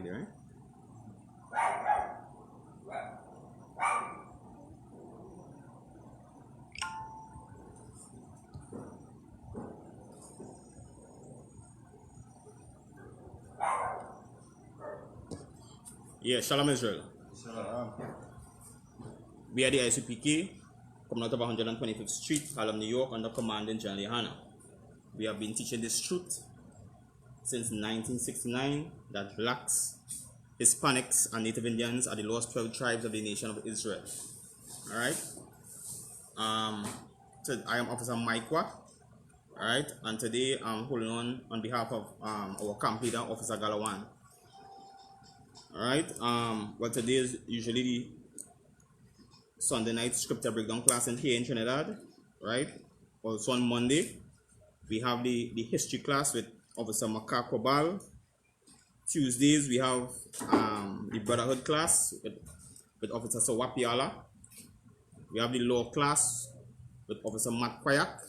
family, right? Yeah, Shalom Israel. Shalom. We are the I.S.U.P.K, coming out of 125th Street, Harlem, New York, under Commanding General YAHANNA. We have been teaching this truth since 1969 that blacks, Hispanics, and Native Indians are the lost 12 tribes of the nation of Israel. All right. So I am Officer Mikewa. All right, and today I'm holding on behalf of our camp leader, Officer Galawan. All right. Well, today is usually the Sunday night scripture breakdown class here in Trinidad. Right. Also on Monday, we have the history class with Officer Makakobal. Tuesdays we have the brotherhood class with Officer Sawapiala. We have the law class with Officer Matt Kwayak.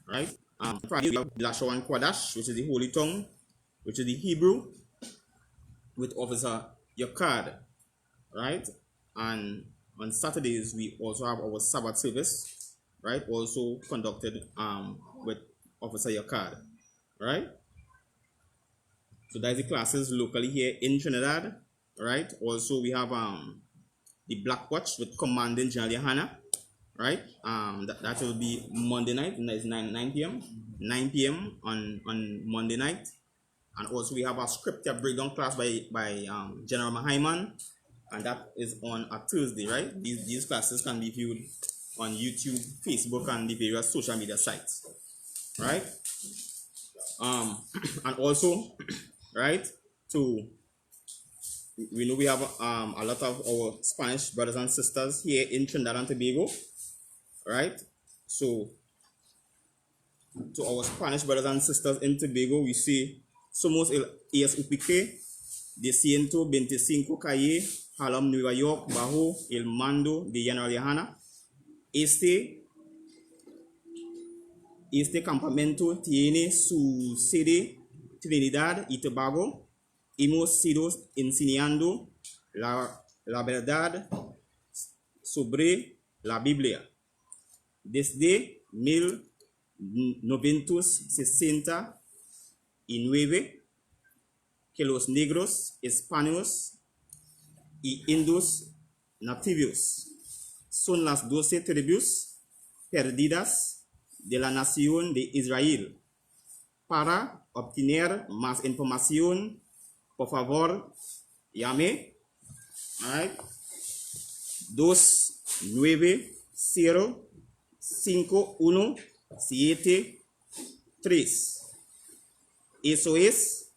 Right. Friday we have Lashawan Kwadash, which is the Holy Tongue, which is the Hebrew, with Officer Yakad. Right. And on Saturdays we also have our Sabbath service, right, also conducted with Officer Yakad. Right. So that's the classes locally here in Trinidad. Right. Also we have the Black Watch with Commanding General YAHANNA. Right. That will be Monday night, and that is 9 p.m. 9 p.m. on Monday night. And also we have a scripture breakdown class by General Mahaiman, and that is on a Thursday, right? These classes can be viewed on YouTube, Facebook, and the various social media sites. Right? And also, right, to we know we have a lot of our Spanish brothers and sisters here in Trinidad and Tobago. Right? So to our Spanish brothers and sisters in Tobago, we say somos el I.S.U.P.K de 125 calle Harlem, Nueva York, bajo el mando de General YAHANNA. Este campamento tiene su sede Trinidad y Tobago. Hemos sido enseñando la verdad sobre la Biblia desde 1969, que los negros, hispanos y indios nativos son las 12 tribus perdidas de la nación de Israel. Para obtener más información, por favor, llame al 290-5173. Eso es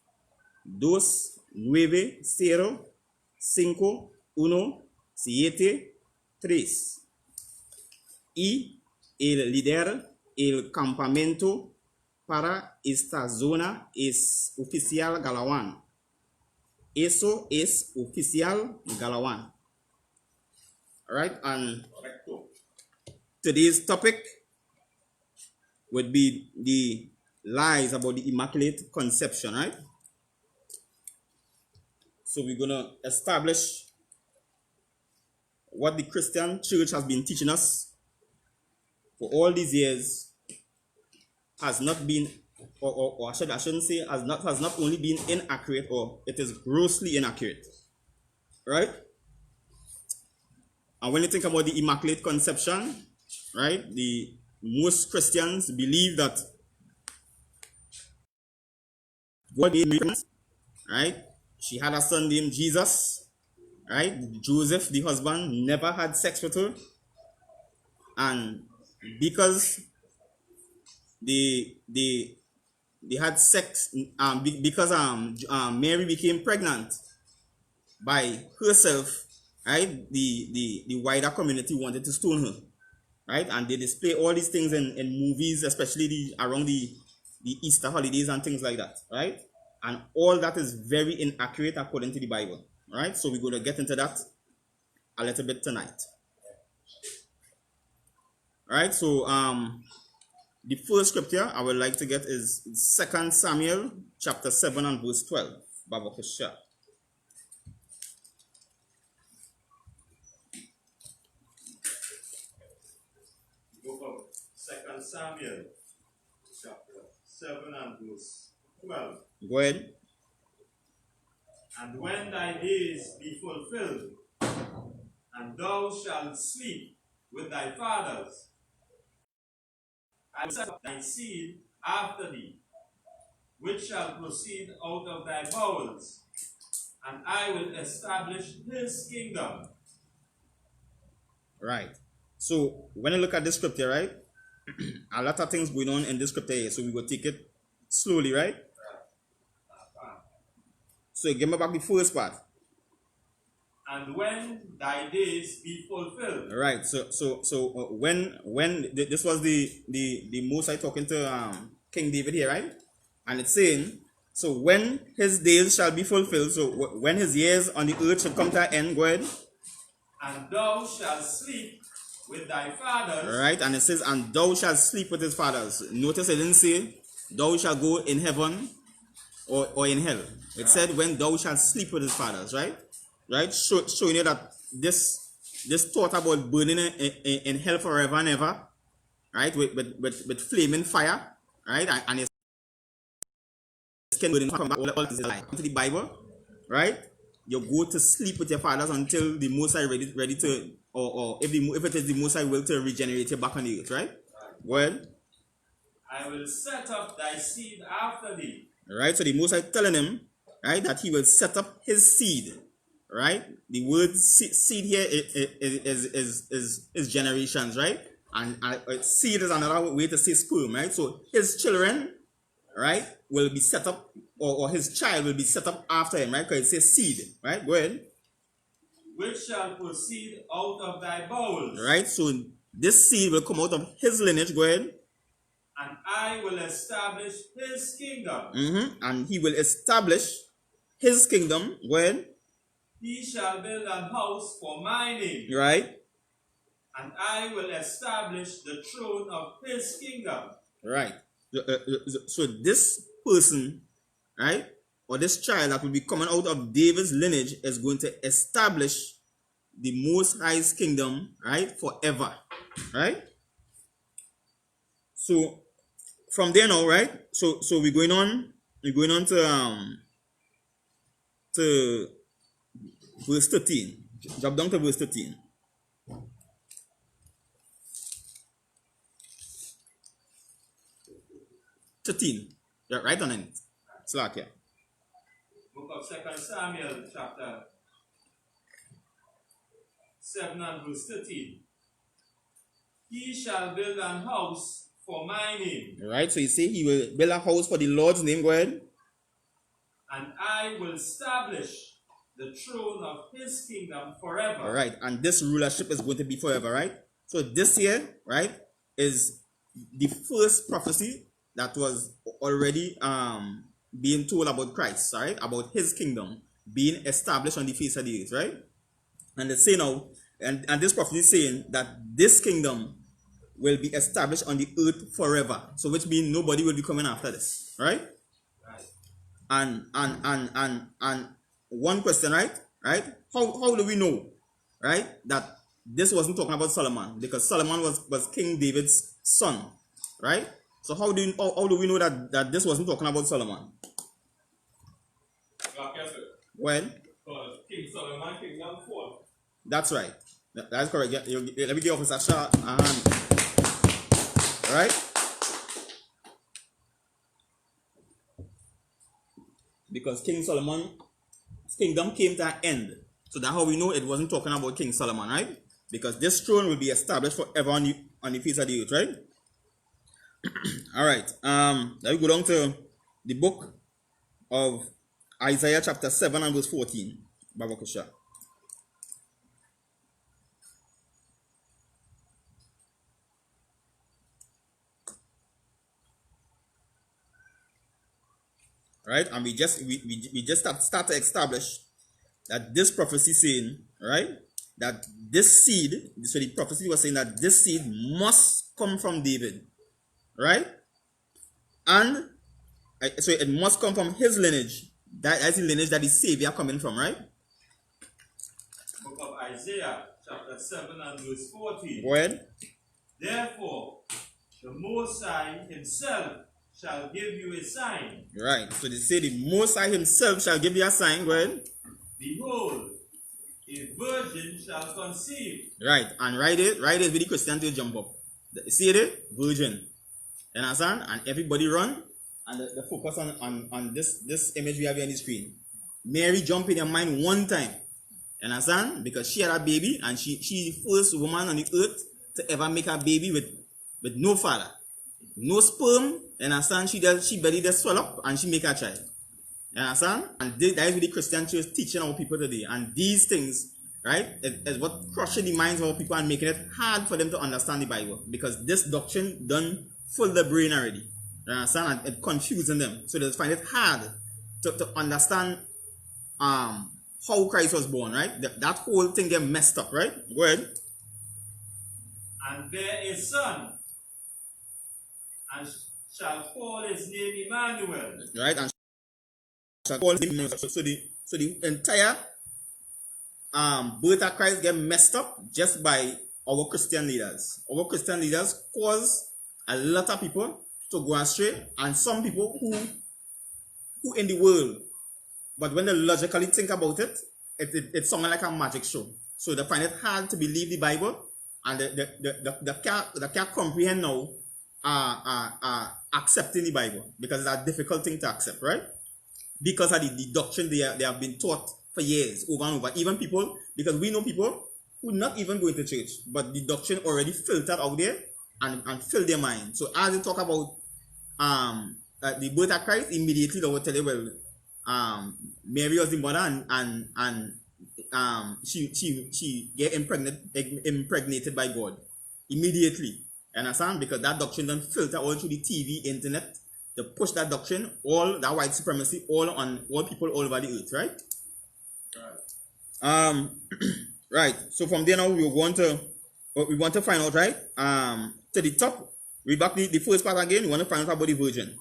290-5173. Y el líder del campamento para esta zona es Oficial Galawan. Eso es Oficial Galawan. All right, and today's topic would be the lies about the Immaculate Conception, right? So we're going to establish what the Christian church has been teaching us for all these years has not been, or I shouldn't say has not only been inaccurate, or it is grossly inaccurate, right? And when you think about the Immaculate Conception, right, most Christians believe that God made Mary, right? She had a son named Jesus, right? Joseph, the husband, never had sex with her, and because they had sex, because Mary became pregnant by herself, right? The wider community wanted to stone her, right? And they display all these things in movies, especially around the Easter holidays and things like that, right? And all that is very inaccurate according to the Bible, right? So we're going to get into that a little bit tonight. All right, so the first scripture I would like to get is 2 Samuel chapter 7 and verse 12. Babakasha. Book of 2 Samuel chapter 7 and verse 12. Go ahead. And when thy days be fulfilled, and thou shalt sleep with thy fathers, I will set up thy seed after thee, which shall proceed out of thy bowels, and I will establish his kingdom. Right. So when you look at this scripture, right, a lot of things going on in this scripture here, so we will take it slowly, right? So give me back the first part. And when thy days be fulfilled. Right. So when this was the Mosai talking to King David here, right? And it's saying, so when his days shall be fulfilled, so when his years on the earth shall come to an end, go ahead. And thou shalt sleep with thy fathers. Right. And it says, and thou shalt sleep with his fathers. Notice it didn't say, thou shalt go in heaven or in hell. It said, when thou shalt sleep with his fathers, right? Right? Showing you that this thought about burning in hell forever and ever, right? With flaming fire, right? And it's can burn from back all is like into the Bible, right? You go to sleep with your fathers until the Most High ready to, or if it is the Most High will to regenerate you back on the earth, right? Well, I will set up thy seed after thee. Right? So the Most High telling him, right, that he will set up his seed. Right? The word seed here is generations, right? And seed is another way to say sperm, right? So his children, right, will be set up, or his child will be set up after him, right? Because it says seed, right? Go ahead. Which shall proceed out of thy bowels. Right? So this seed will come out of his lineage, go ahead. And I will establish his kingdom. And he will establish his kingdom, go ahead. He shall build an house for my name. Right. And I will establish the throne of his kingdom. Right. So this person, right, or this child that will be coming out of David's lineage is going to establish the Most High's kingdom, right, forever. Right. So from there now, right? So we're going on to verse 13. Drop down to verse 13. Yeah, right on it. Slack here. Book of 2 Samuel chapter 7 and verse 13. He shall build an house for my name. Right, so you see he will build a house for the Lord's name, go ahead. And I will establish the throne of his kingdom forever. All right, and this rulership is going to be forever, right? So this year, right, is the first prophecy that was already being told about Christ, right? About his kingdom being established on the face of the earth, right? And they say now, and this prophecy is saying that this kingdom will be established on the earth forever. So which means nobody will be coming after this, right? And one question, right? How do we know, right, that this wasn't talking about Solomon? Because Solomon was King David's son, right? So how do we know that this wasn't talking about Solomon? Well, King Solomon kingdom fall. That's right. That's correct. Let me give Officer Shah a hand. Right? Because King Solomon's kingdom came to an end. So that's how we know it wasn't talking about King Solomon, right? Because this throne will be established forever on the face of the earth, right? All right. Let me go down to the book of Isaiah chapter 7 and verse 14. Babakasha. Right, and we just start to establish that this prophecy saying, right, that this seed, so the prophecy was saying that this seed must come from David, right? And so it must come from his lineage. That's the lineage that the Savior coming from, right? Book of Isaiah, chapter 7 and verse 14. Go ahead. Therefore, the Most High himself shall give you a sign. Right. So they say the Most High himself shall give you a sign. Go ahead. Behold, a virgin shall conceive. Right. And write it with the Christian to jump up. See it? Virgin. You understand? And everybody run. And the focus on this image we have here on the screen. Mary jump in your mind one time. You understand? Because she had a baby and she the first woman on the earth to ever make a baby with no father. No sperm. You understand? She belly just swell up and she make a child. You understand? And that is what the Christian church teaching our people today. And these things, right, is what crushing the minds of our people and making it hard for them to understand the Bible. Because this doctrine done full the brain already. You understand? And it confusing them. So they find it hard to understand how Christ was born, right? That whole thing get messed up, right? Go ahead. And bear a son, and shall call his name Emmanuel. Right? And shall call his name Emmanuel. So the entire birth of Christ get messed up just by our Christian leaders. Our Christian leaders cause a lot of people to go astray, and some people who in the world, but when they logically think about it, it's something like a magic show. So they find it hard to believe the Bible, and they can't comprehend now accepting the Bible, because it's a difficult thing to accept, right? Because of the doctrine they have been taught for years, over and over. Even people, because we know people who not even going to church, but the doctrine already filtered out there and filled their mind. So as they talk about the birth of Christ, immediately they will tell you, well, Mary was the mother, and she get impregnated by God immediately. Understand? Because that doctrine then filter all through the TV, internet. They push that doctrine, all that white supremacy, all on all people all over the earth, right? Right. Right. So from there now we want to find out, right? To the top, read back the first part again. We want to find out about the virgin.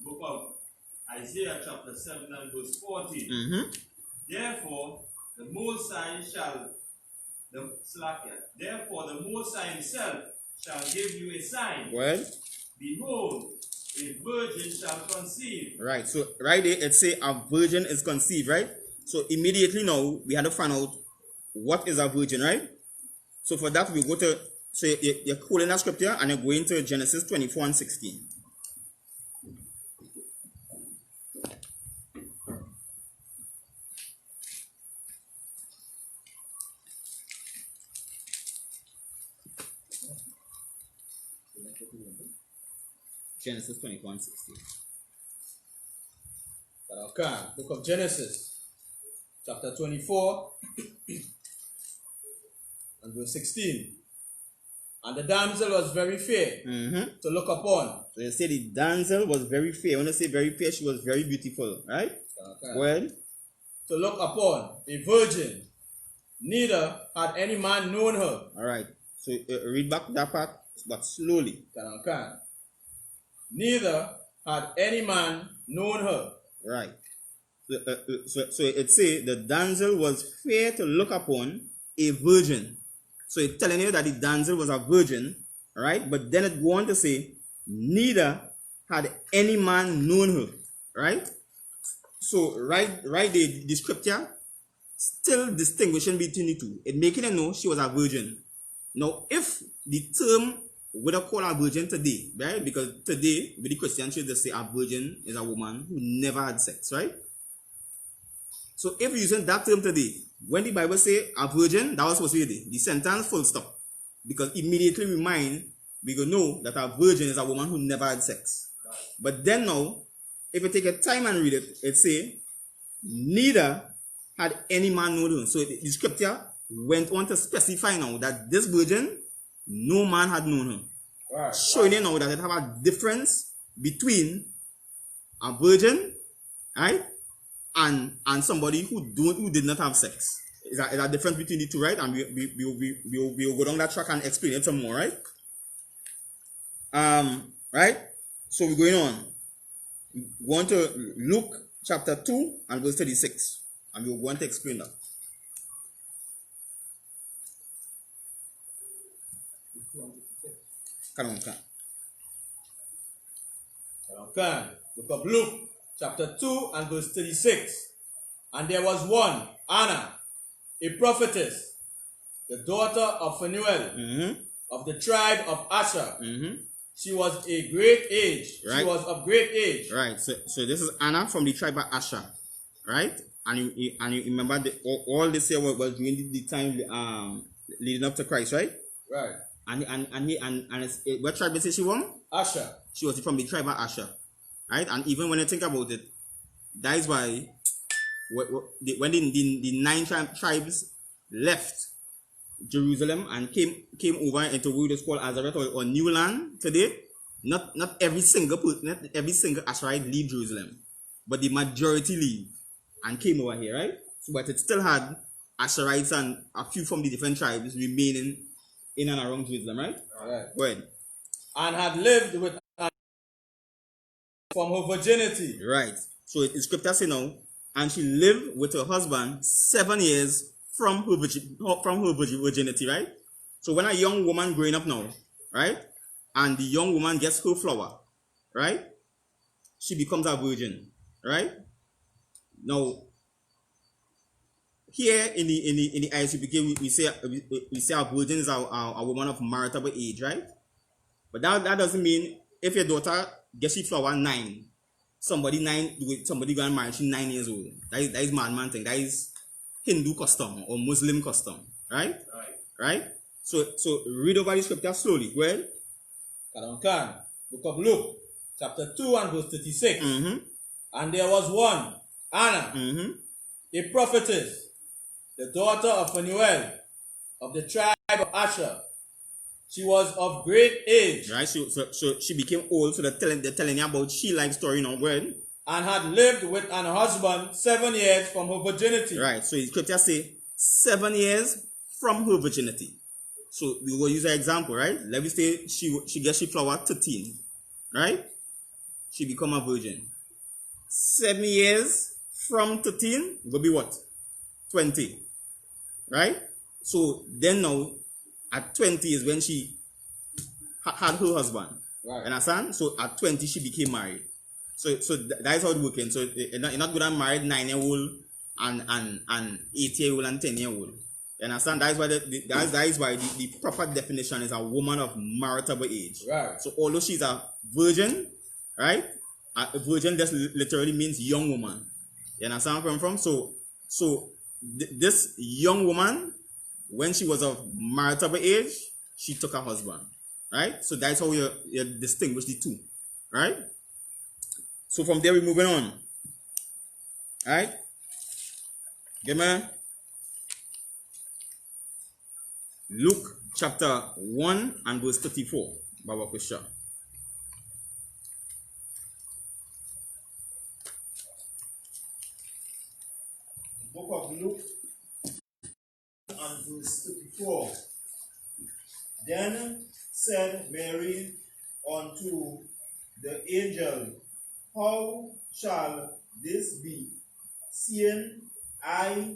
Book of Isaiah chapter 7 and verse 14. Mm-hmm. Therefore, the Most High himself shall give you a sign. Well, behold, a virgin shall conceive. Right. So right there it say a virgin is conceived, right? So immediately now we had to find out what is a virgin, right? So for that we go to, so you're holding that scripture and you're going to Genesis 24 and 16. Genesis 24 and 16. Okay, book of Genesis, chapter 24 and verse 16. And the damsel was very fair to look upon. So you say the damsel was very fair. When I say very fair, she was very beautiful, right? Okay. Go ahead. To look upon, a virgin, neither had any man known her. All right. So read back that part, but slowly. Okay. Neither had any man known her. Right. So it say the damsel was fair to look upon, a virgin. So it's telling you that the damsel was a virgin, right? But then it go on to say, neither had any man known her, right? So right the scripture still distinguishing between the two. It making her know she was a virgin. Now, if the term would have called a virgin today, right? Because today, with the Christian church, they say a virgin is a woman who never had sex, right? So if you're using that term today, when the Bible say a virgin, that was supposed to be the sentence full stop. Because immediately we go know that a virgin is a woman who never had sex. Right. But then now, if you take your time and read it, it say, neither had any man known her. So the scripture went on to specify now that this virgin, no man had known her. Right. Showing you now that it have a difference between a virgin, right, and somebody who did not have sex. Is a difference between the two, right? And we will go down that track and explain it some more, right? Right? So we're going on. We're going to Luke chapter 2 and verse 36. And we're going to explain that. Come on, come. Okay. Book of Luke, chapter 2 and verse 36. And there was one, Anna, a prophetess, the daughter of Phanuel, of the tribe of Asher. She was a great age. Right. She was of great age. Right. So this is Anna from the tribe of Asher. Right? And you remember all this here was during the time leading up to Christ, right? Right. What tribe is she from? Asher. She was from the tribe of Asher. Right? And even when you think about it, that is why when the 9 tribes left Jerusalem and came over into what is called Azareth or New Land today, not every single Asherite leave Jerusalem, but the majority leave and came over here, right? So, but it still had Asherites and a few from the different tribes remaining in and around Jerusalem, right? Right. Go ahead. And had lived with Anna from her virginity. Right. So in scripture say now, and she lived with her husband 7 years from her virginity, right? So when a young woman growing up now, right, and the young woman gets her flower, right, she becomes a virgin, right? Now, here in the I.S.U.P.K, we say a virgin is a woman of marriageable age, right? But that doesn't mean if your daughter gets she flower 9, somebody go and marry she 9 years old. That is madman thing. That is Hindu custom or Muslim custom, right? Right. So read over the scripture slowly. Go ahead. Book of Luke, chapter 2 and verse 36. And there was one, Anna, a prophetess, the daughter of Phanuel, of the tribe of Asher. She was of great age. Right. So she became old. So they're telling you about she like story now. Go ahead. And had lived with an husband 7 years from her virginity. Right. So the scripture say 7 years from her virginity. So we will use an example, right? Let me say she gets she flower 13, right? She become a virgin. 7 years from 13 will be what? 20, right? So then now at 20 is when she had her husband. Right. Understand? So at 20 she became married. So that is how it's working. So you're not going to marry 9-year-old and 8-year-old and 10-year-old. You understand? That is why the proper definition is a woman of marriageable age. Right. So although she's a virgin, right? A virgin just literally means young woman. You understand where I'm from? So this young woman, when she was of marriageable age, she took a husband. Right? So that's how you distinguish the two. Right? So from there we're moving on. Alright? Give me Luke chapter 1 and verse 34. Baba Kusha. Book of Luke and verse 34. Then said Mary unto the angel, How shall this be, seeing I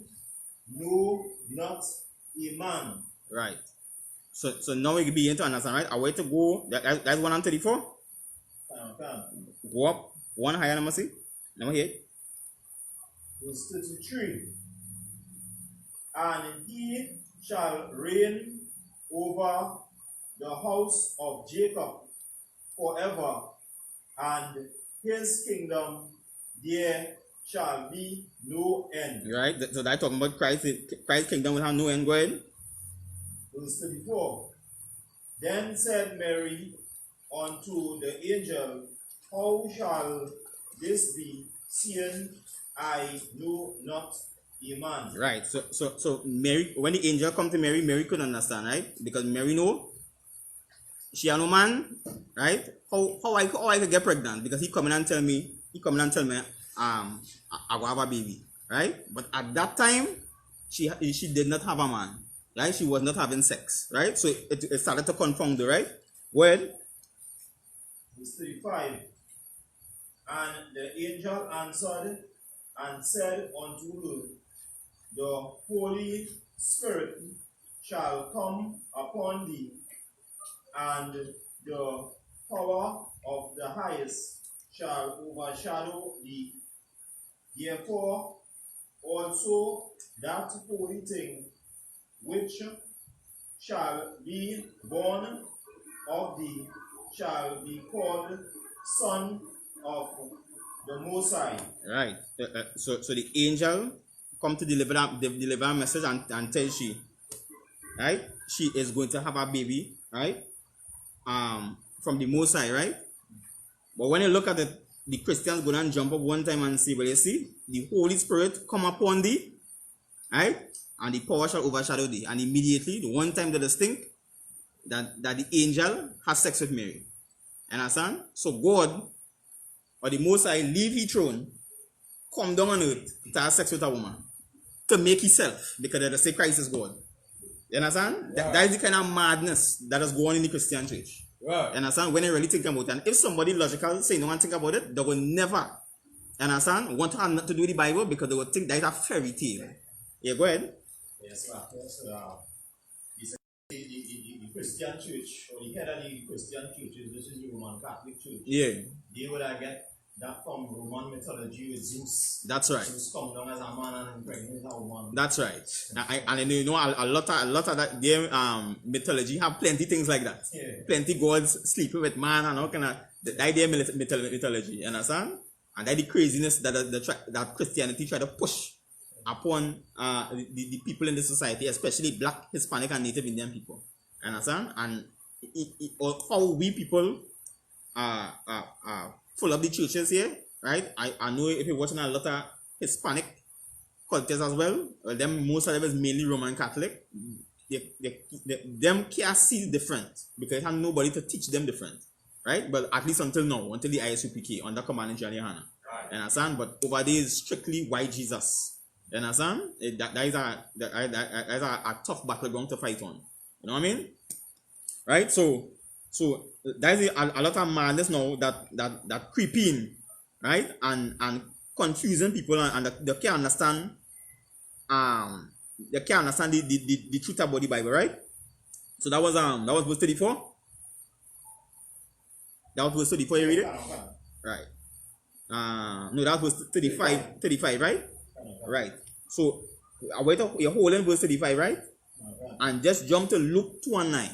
know not a man? Right. So now we begin to understand, right? A way to go. That's 134. Go up. One higher number, see? Number 8. Verse 33. And he shall reign over the house of Jacob forever, and his kingdom there shall be no end. Right. So that's talking about Christ's kingdom will have no end. Go ahead. Verse 34. Then said Mary unto the angel, How shall this be, seeing I know not a man? Right. So Mary, when the angel come to Mary, Mary couldn't understand, right? Because Mary know she had no man, right? How I could get pregnant? Because he come in and tell me, I will have a baby, right? But at that time, she did not have a man, right? She was not having sex, right? So it started to confound her, right? Well, Verse 35. And the angel answered and said unto her, the Holy Spirit shall come upon thee, and the power of the highest shall overshadow thee. Therefore also that holy thing which shall be born of thee shall be called Son of the Most High. Right. So the angel come to deliver a message and tell she, right? She is going to have a baby, right? From the Most High, right? But when you look at it, the Christians go and jump up one time and say, well, you see, the Holy Spirit come upon thee, right? And the power shall overshadow thee. And immediately, the one time that they think that the angel has sex with Mary. Understand? So God, or the Most High, leave his throne, come down on earth to have sex with a woman, to make himself, because they say Christ is God. You understand? Right. That is the kind of madness that is going on in the Christian church. Right. You understand? When you really think about it, and if somebody logical say no one think about it, they will never, you understand, want to have nothing to do with the Bible, because they will think that is a fairy tale. Yeah, go ahead. Yes, sir. The Christian church, or the head of the Christian churches, this is the Roman Catholic Church. Yeah. They would get that from Roman mythology with Zeus. That's right. Zeus come down as a man and impregnate a woman. That's right. And you know a lot of that their mythology have plenty things like that. Yeah. Plenty gods sleeping with man and all kind of the idea mythology. You understand? And that the craziness that Christianity try to push upon the people in the society, especially Black, Hispanic, and Native Indian people. You understand? And how we people are full of the churches here, right? I know if you're watching a lot of Hispanic cultures as well, most of them is mainly Roman Catholic. Them can't see different because they have nobody to teach them different, right? But at least until now, until the I.S.U.P.K. under command in YAHANNA. Right. You understand? But over there is strictly white Jesus. You understand? That is a tough battleground to fight on. You know what I mean? Right? So that is a lot of madness now that creep in, right? And confusing people and they can't understand the truth about the Bible, right? So that was verse 34. That was verse 34, you read it? Right. No, that was 35, right? Right. So you're holding verse 35, right? And just jump to Luke 2:9.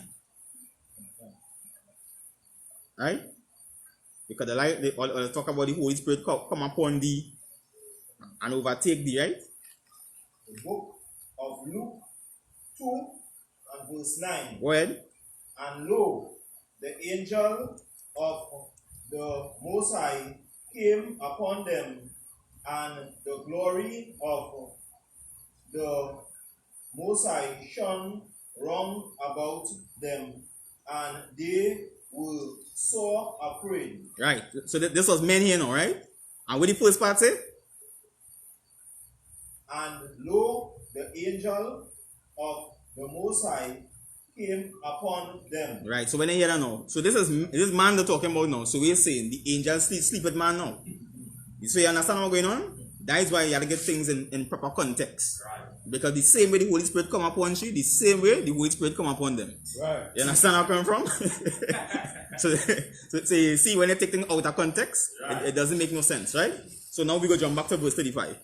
Right? Because they talk about the Holy Spirit come upon thee and overtake thee, right? The book of Luke 2 and verse 9. Go ahead. And lo, the angel of the Most High came upon them, and the glory of the Most High shone round about them, and they were so afraid. Right. So this was men here now, right? And what the first part say? And lo, the angel of the Most High came upon them. Right. So when you hear that now, so this is man they're talking about now. So we're saying the angel sleep with man now. So you understand what's going on? That is why you have to get things in proper context. Right. Because the same way the Holy Spirit come upon you, the same way the Holy Spirit come upon them. Right. You understand where I'm coming from? so you see, when you take things out of context, right, it doesn't make no sense, right? So now we go jump back to verse 35.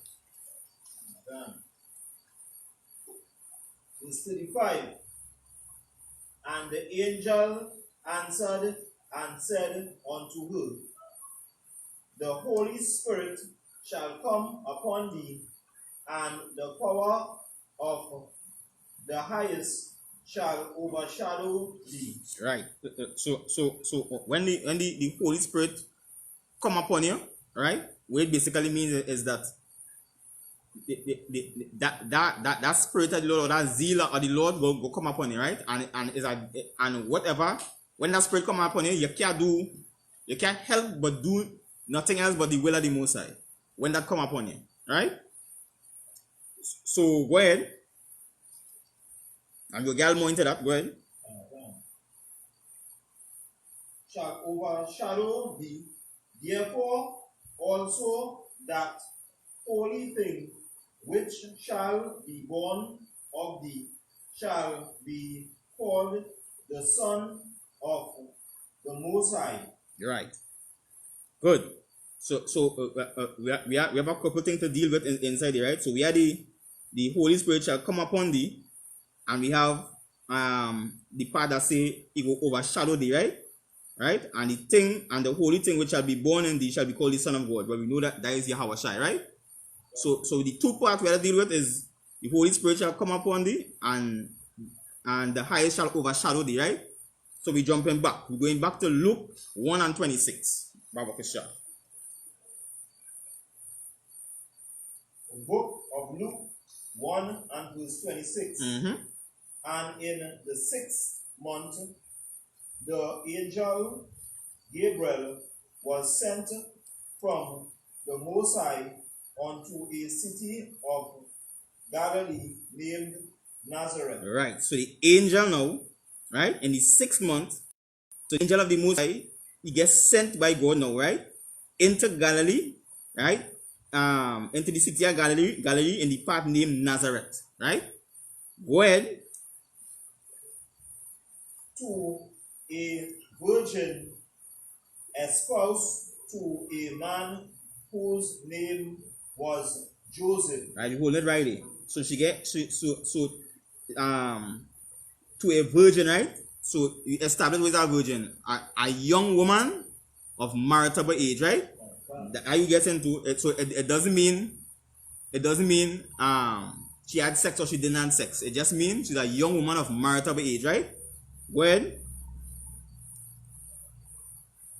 Verse 35. And the angel answered and said unto her, the Holy Spirit shall come upon thee, and the power of the highest shall overshadow thee. Right. So when the Holy Spirit come upon you, right? What it basically means is that that spirit of the Lord, or that zeal of the Lord will come upon you, right? And whatever, when that spirit come upon you, you can't help but do nothing else but the will of the Most High when that come upon you, right? So go ahead. And we'll get more into that. Go ahead. shall overshadow thee. Therefore also that holy thing which shall be born of thee shall be called the Son of the Most High. Right. Good. So we have a couple things to deal with inside here, right? So we are the Holy Spirit shall come upon thee, and we have the part that say it will overshadow thee, right? Right? And the thing and the holy thing which shall be born in thee shall be called the Son of God. But we know that is Yahweh Shai, right? So the two parts we have to deal with is the Holy Spirit shall come upon thee, and the highest shall overshadow thee, right? So we're jumping back. We're going back to Luke 1 and 26. Baba Kisha. The book of Luke 1 and verse 26. And in the 6th month, the angel Gabriel was sent from the Most High unto a city of Galilee named Nazareth. Right. So the angel now, right, in the 6th month, so the angel of the Most High, he gets sent by God now, right, into Galilee, right, into the city of Galilee in the part named Nazareth, right. Go ahead. To a virgin espoused to a man whose name was Joseph. Right, you hold it right there. So she get to a virgin, right? So you establish with a virgin, a young woman of marriageable age, right? Are you getting to it? So it doesn't mean she had sex or she didn't have sex. It just means she's a young woman of marriageable age, right? Go ahead.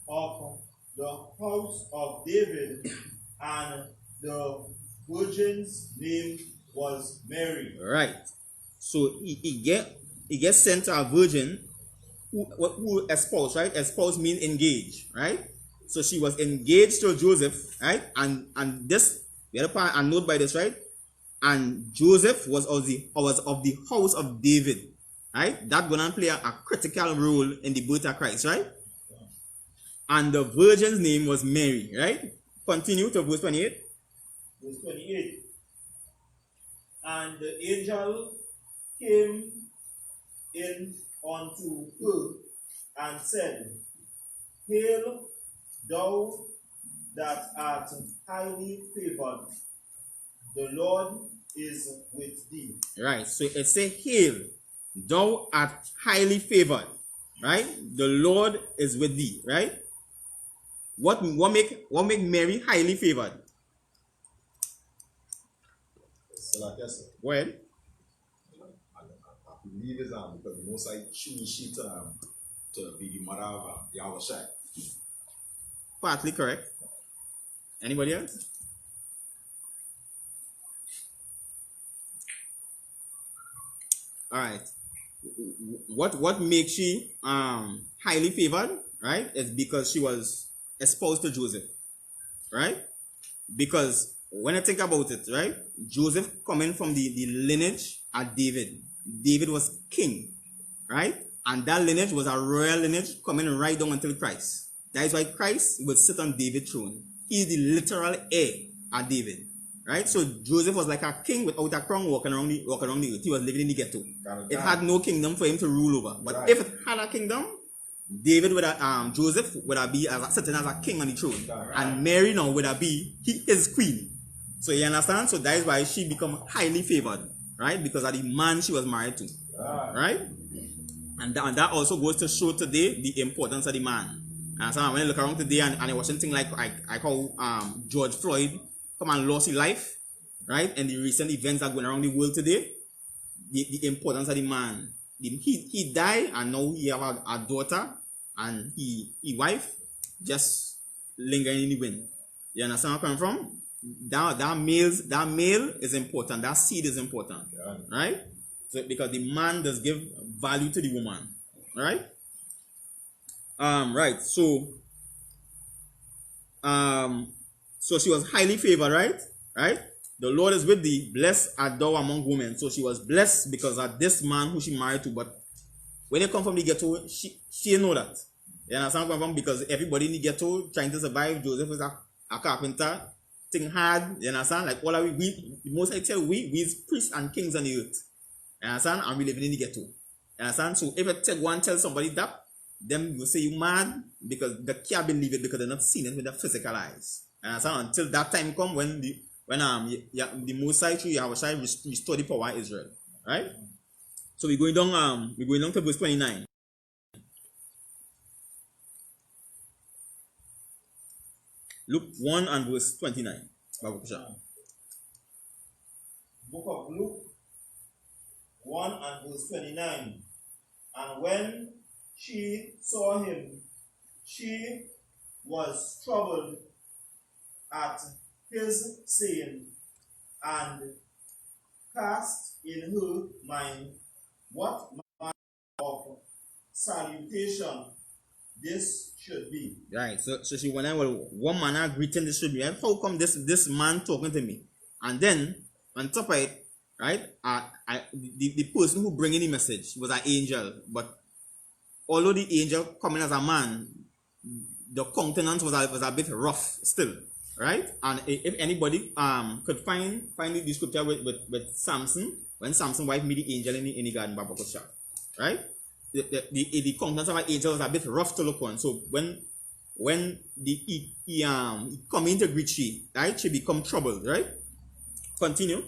Of the house of David, and the virgin's name was Mary. Right. So he gets sent to a virgin who espoused, right? Espoused means engaged, right? So she was engaged to Joseph, right? And this, the other part, and note by this, right? And Joseph was of the house of David, right? That's gonna play a critical role in the birth of Christ, right? And the virgin's name was Mary, right? Continue to verse 28. Verse 28. And the angel came in unto her and said, Hail, thou that art highly favored, the Lord is with thee. Right. So it says, Hail, thou art highly favored, right? The Lord is with thee, right? What make Mary highly favored? Go ahead. I believe it's because the Most High choose she to be the mother of Yahweh Shai. Partly correct. Anybody else? All right. What makes she highly favored, right? Is because she was espoused to Joseph, right? Because when I think about it, right, Joseph coming from the lineage of David. David was king, right? And that lineage was a royal lineage coming right down until Christ. That is why Christ will sit on David's throne. He is the literal heir of David, right? So Joseph was like a king without a crown walking around the earth. He was living in the ghetto. It had no kingdom for him to rule over. But if it had a kingdom, David would have, Joseph would have be sitting as a king on the throne, and Mary now would have be his queen. So you understand? So that is why she become highly favored, right? Because of the man she was married to, right? And that also goes to show today the importance of the man. And so when I look around today and I watch something like how George Floyd come and lost his life, right? And the recent events that are going around the world today, the importance of the man. He died and now he have a daughter and his wife just lingering in the wind. You understand where I'm coming from? That male is important. That seed is important, right? So because the man does give value to the woman, right? Right. So she was highly favored, right? Right. The Lord is with thee, blessed art thou among women. So she was blessed because of this man who she married to. But when they come from the ghetto, she didn't know that. You understand where I'm from? Because everybody in the ghetto trying to survive. Joseph was a carpenter, thing hard. You understand? Like all of we most I tell we is priests and kings on the earth. You understand? And we living in the ghetto. You understand? So if I take one tell somebody that, them will say you mad because they can't believe it because they're not seeing it with their physical eyes. You understand? Until that time come when the Mosai through YAHWH restore the power of Israel. Right? So we're going down to verse 29. Luke 1 and verse 29. Book of Luke 1 and verse 29. And when she saw him, she was troubled at his saying, and cast in her mind what manner of salutation this should be. Right. So she went on, well, what manner of greeting this should be? Right? How come this man talking to me? And then on top of it, right? The person who bringing the message was an angel, but although the angel coming as a man, the countenance was a bit rough still, right? And if anybody could find the scripture with Samson, when Samson's wife met the angel in the garden, Babakosha, right? The countenance of an angel was a bit rough to look on. So when he come into greet she, right? She become troubled, right? Continue.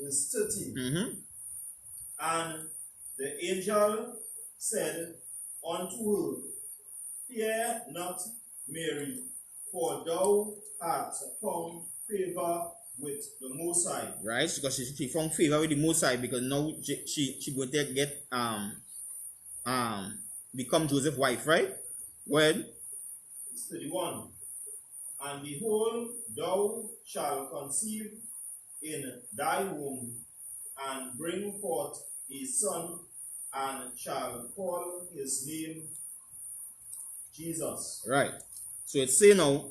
Verse 30. Mm-hmm. And the angel said unto her, Fear not, Mary, for thou hast found favor with the Most High. Right, because she found favor with the Most High, because now she going to get become Joseph's wife, right? Well, Verse 31. And behold, thou shalt conceive in thy womb, and bring forth a son, and shall call his name Jesus. right. So it's saying now,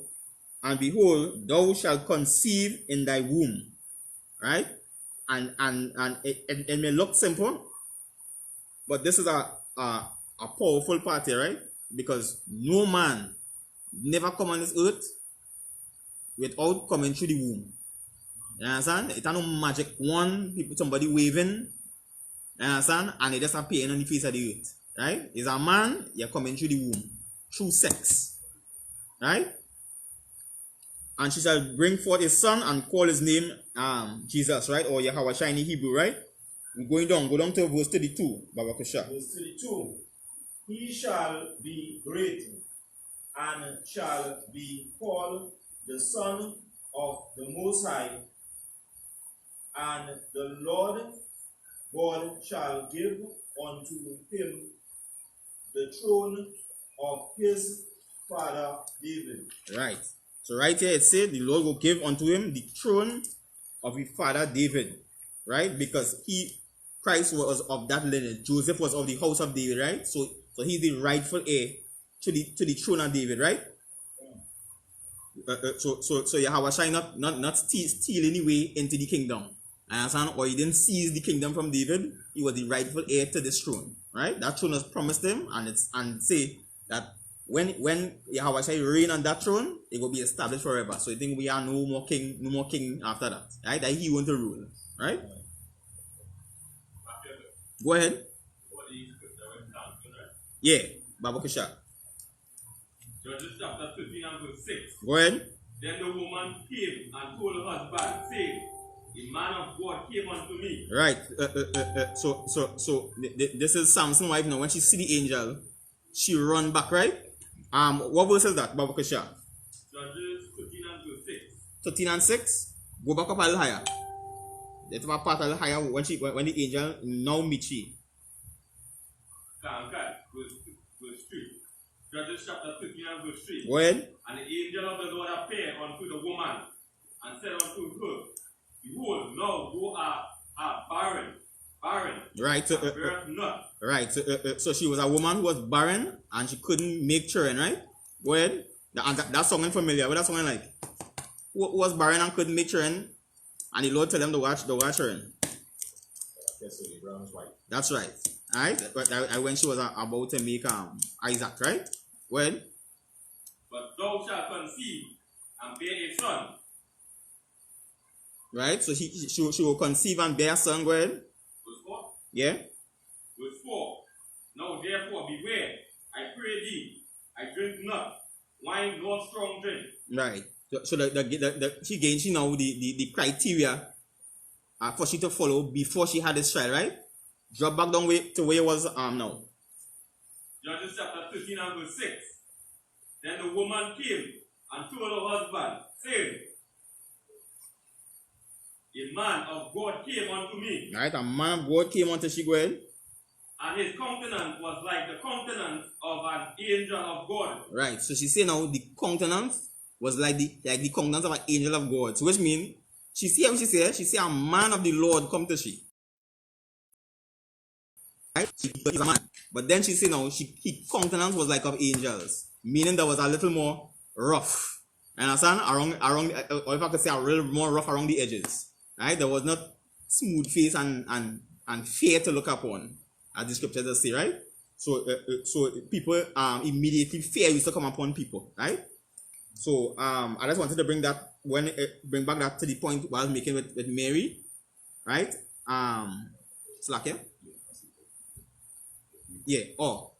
and behold, thou shalt conceive in thy womb, right? And it may look simple, but this is a powerful part here, right? Because no man never come on this earth without coming through the womb. You understand? It's no magic one, people, somebody waving, you understand? And it just appearing on the face of the earth, right? It's a man, you're coming through the womb, through sex, right? And she shall bring forth a son and call his name Jesus, right? Or YAHWH in Hebrew, right? We're go down to verse 32. Babakosha. Verse 32. He shall be great, and shall be called the Son of the Most High, and the Lord God shall give unto him the throne of his father David. Right. So right here it says the Lord will give unto him the throne of his father David. Right? Because Christ was of that lineage. Joseph was of the house of David, right? So he's the rightful heir to the throne of David, right? So YAHWH not steal any way into the kingdom. Understand? Or he didn't seize the kingdom from David. He was the rightful heir to this throne, right? That throne was promised him, and say that when YAHWH reign on that throne, it will be established forever. So you think we are no more king after that, right? That he want to rule, right? Go ahead. Yeah, Babakosha. Judges chapter 15 and verse 6. Go ahead. Then the woman came and told her husband, saying, A man of God came unto me. Right. So this is Samson's wife now. When she see the angel, she run back, right? What verse is that, Babakosha? Judges 15 and verse 6. 13 and 6. Go back up a little higher. That's about part a little higher when the angel now meet she. Okay, verse 3. Judges chapter 15 and verse 3. Go ahead. And the angel of the Lord appeared unto the woman, and said unto her, Behold, now thou art barren. Right. Beareth not. Right. So she was a woman who was barren and she couldn't make children, right? Go ahead. That song is familiar. What that song like? Who was barren and couldn't make children, and the Lord told them to watch children. Kesser, Abraham's wife. That's right. Alright? When she was about to make Isaac, right? Well, but thou shalt conceive and bear a son. Right? So she will conceive and bear a son, go ahead. Verse 4. Yeah? Verse 4. Now therefore beware, I pray thee, I drink not wine nor strong drink. Right. So she know the criteria for she to follow before she had this child, right? Drop back down to where it was now. Judges chapter 13 and verse 6. Then the woman came and told her husband, saying, a man of God came unto me. Right, a man of God came unto she, go ahead. And his countenance was like the countenance of an angel of God. Right, so she say now the countenance was like the countenance of an angel of God. So which means she see how she say a man of the Lord come to she. Right? She is a man. But then she say now his countenance was like of angels. Meaning that was a little more rough. Understand? Around or if I could say a little more rough around the edges. Right? There was not smooth face and fair to look upon. As the scriptures just say, right? So people immediately fear used to come upon people, right? So I just wanted to bring back that to the point what I was making with Mary, right? Slack here? Yeah. Oh,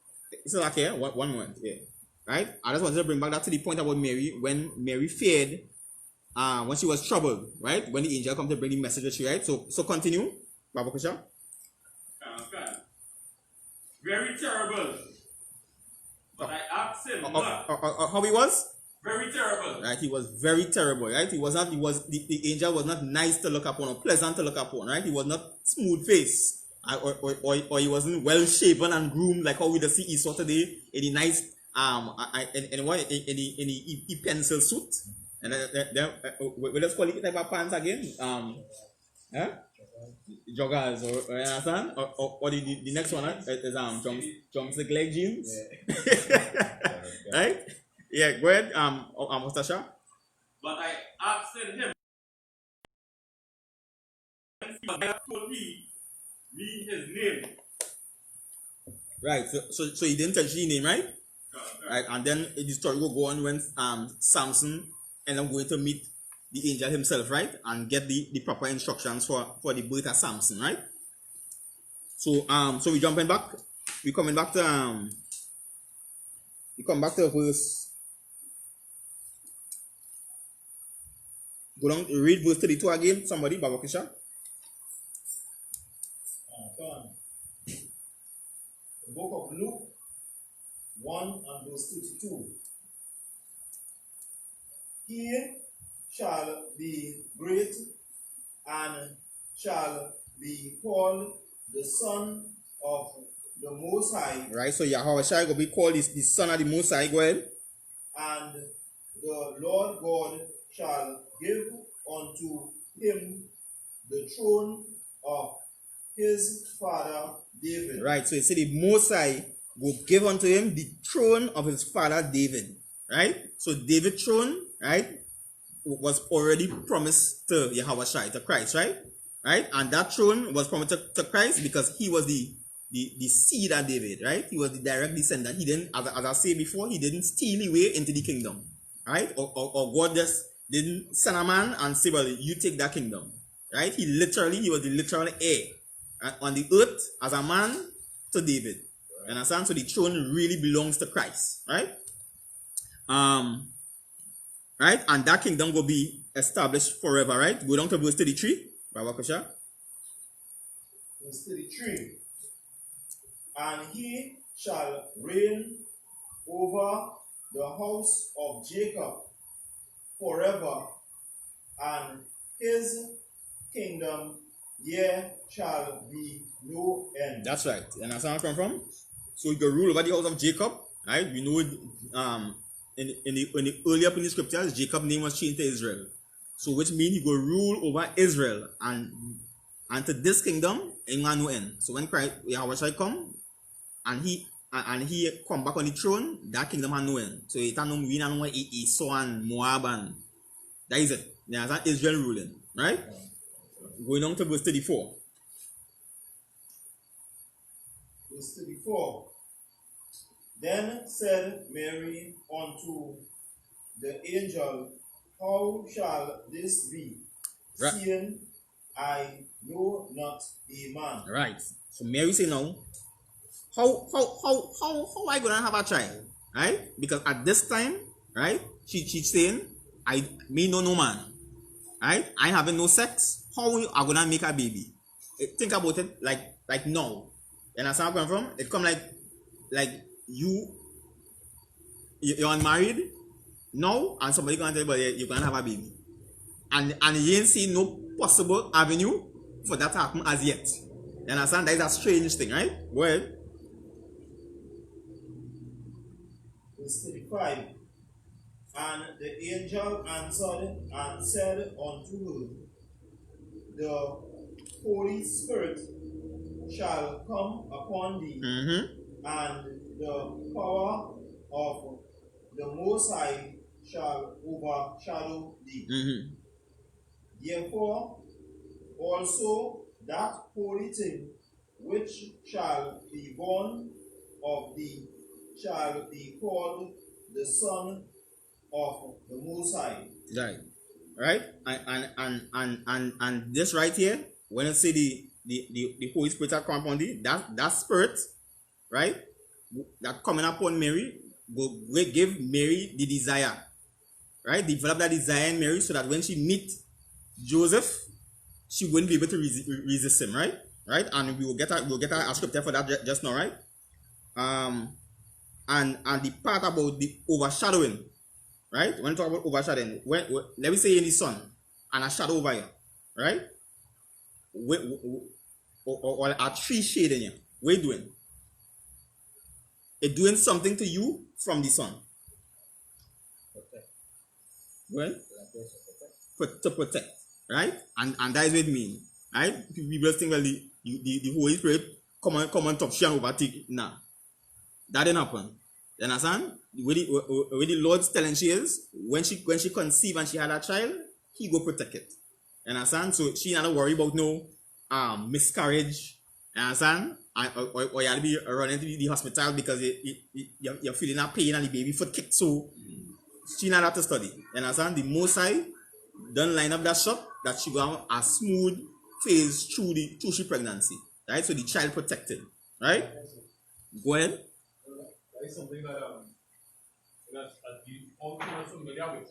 Slack here. One moment. Yeah. Right. I just wanted to bring back that to the point about Mary when Mary feared, when she was troubled, right? When the angel come to bring the message to you, right? So continue, Baba Kusha. Okay. Very terrible. But I asked him not. How he was? Very terrible. Right, he was very terrible, right? The angel was not nice to look upon or pleasant to look upon, right? He was not smooth face. Or he wasn't well shaven and groomed like how we see Esau today in the nice in the pencil suit. And then we just call it type of pants again. Joggers, or you understand? Or the next one is drumstick leg jeans. Yeah. Right? Yeah, go ahead, Mustasha. But I asked him, he told me his name. Right, so he didn't tell you the name, right? Right, and then the story will go on when Samson ended up going to meet the angel himself, right? And get the proper instructions for the birth of Samson, right? So we jumping back. We come back to verse. Go down, read verse 32 again. Somebody, Baba Kisha. The book of Luke 1 and verse 32. He shall be great and shall be called the Son of the Most High. Right, so Yahweh shall be called the Son of the Most High. Go ahead. And the Lord God shall give unto him the throne of his father David. Right, so it said the Most High will give unto him the throne of his father David. Right, so David's throne, right, was already promised to Yahweh Shai, to Christ, right? Right, and that throne was promised to Christ because he was the seed of David, right? He was the direct descendant. He didn't, as I said before, he didn't steal his way into the kingdom, right? Or God just didn't send a man and say, well, you take that kingdom, right? He was the literal heir on the earth as a man to David. Right. And so the throne really belongs to Christ, right? Right, and that kingdom will be established forever, right? Go down to verse 33. Baba Kusha. Verse 33. And he shall reign over the house of Jacob forever, and his kingdom shall be no end. That's right. And that's where I come from. So he will rule over the house of Jacob, right? We know in the earlier in the scriptures, Jacob's name was changed to Israel. So which means he will rule over Israel, and to this kingdom it will no end. So when Christ Yahweh shall come and he come back on the throne, that kingdom has no end. So it has no win and no I.S.U.P.K and Moab, and that is it. That's Israel ruling, right? Going on to verse 34. Verse 34. Then said Mary unto the angel, How shall this be, Right. seeing I know not a man? Right. So Mary say no. How I gonna have a child? Right? Because at this time, right, she's saying, me no man. Right? I having no sex. How I gonna make a baby? Think about it like no. You understand where I'm from? It come like you're unmarried now, and somebody gonna tell you, but you gonna have a baby, and you ain't see no possible avenue for that to happen as yet. You understand? That is a strange thing, right? Well, Verse 35. And the angel answered and said unto her, The Holy Spirit shall come upon thee, and the power of the Most High shall overshadow thee. Therefore also that holy thing which shall be born of thee shall be called the Son of the Most High. right, and this right here, when I say the Holy Spirit that come upon thee, that spirit, right, that coming upon Mary will give Mary the desire, right, develop that desire in Mary, so that when she meet Joseph, she wouldn't be able to resist him, right, and we'll get a scripture for that just now, right, and the part about the overshadowing, right, when we talk about overshadowing, when let me say in the sun and a shadow over here, right, or a tree shading you, what are you doing? It's doing something to you from the sun. Well, to protect, right? And that is what it means, right? People think, well, the Holy Spirit come on top, she and overtake. Nah, that didn't happen. You understand? Where the Lord's telling she is, when she conceived and she had a child, he go protect it. You understand? So she not worry about no miscarriage. You understand? Or you have to be running to the hospital because you're feeling a pain and the baby foot kicked. So she not have to study. You understand? The Most High done line up that shop that she got a smooth phase through she pregnancy. Right? So the child protected. Right? Go ahead. That is something that we all are familiar with.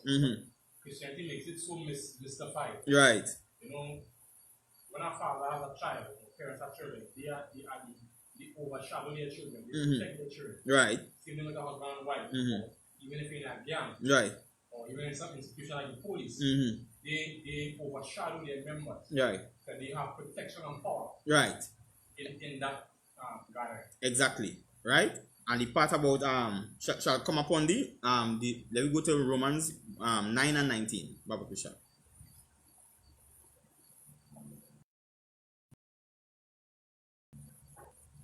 Christianity makes it so mystified. Right. You know, when a father has a child, or parents have children, they overshadow their children, they protect their children. Right. Same thing with a husband and wife. Even if you're in a gang, right, or even in some institution like the police, they overshadow their members. Right. That they have protection and power. Right. In that gathering. Exactly. Right. And the part about shall come upon thee, let me go to Romans 9 and 19. Baba Krisha.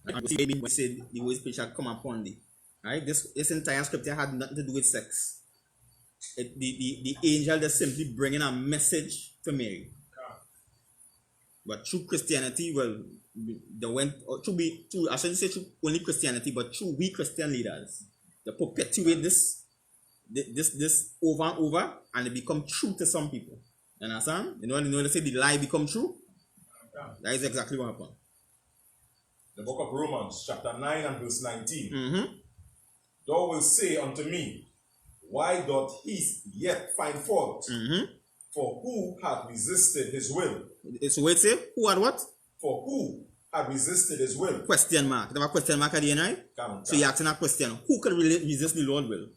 We said the Holy Spirit shall come upon thee. Right? This entire scripture had nothing to do with sex. The angel just simply bringing a message to Mary. But through Christianity, well, they went through I shouldn't say through only Christianity, but through we Christian leaders, they perpetuate this over and over, and it become true to some people. You understand? You know they say the lie become true. That is exactly what happened. The book of Romans, chapter 9 and verse 19. Thou wilt say unto me, why doth he yet find fault? For who hath resisted his will? So wait, say, who had what? For who had resisted his will? Question mark. There was a question mark at the end, right? So you're asking a question. Who can resist the Lord's will?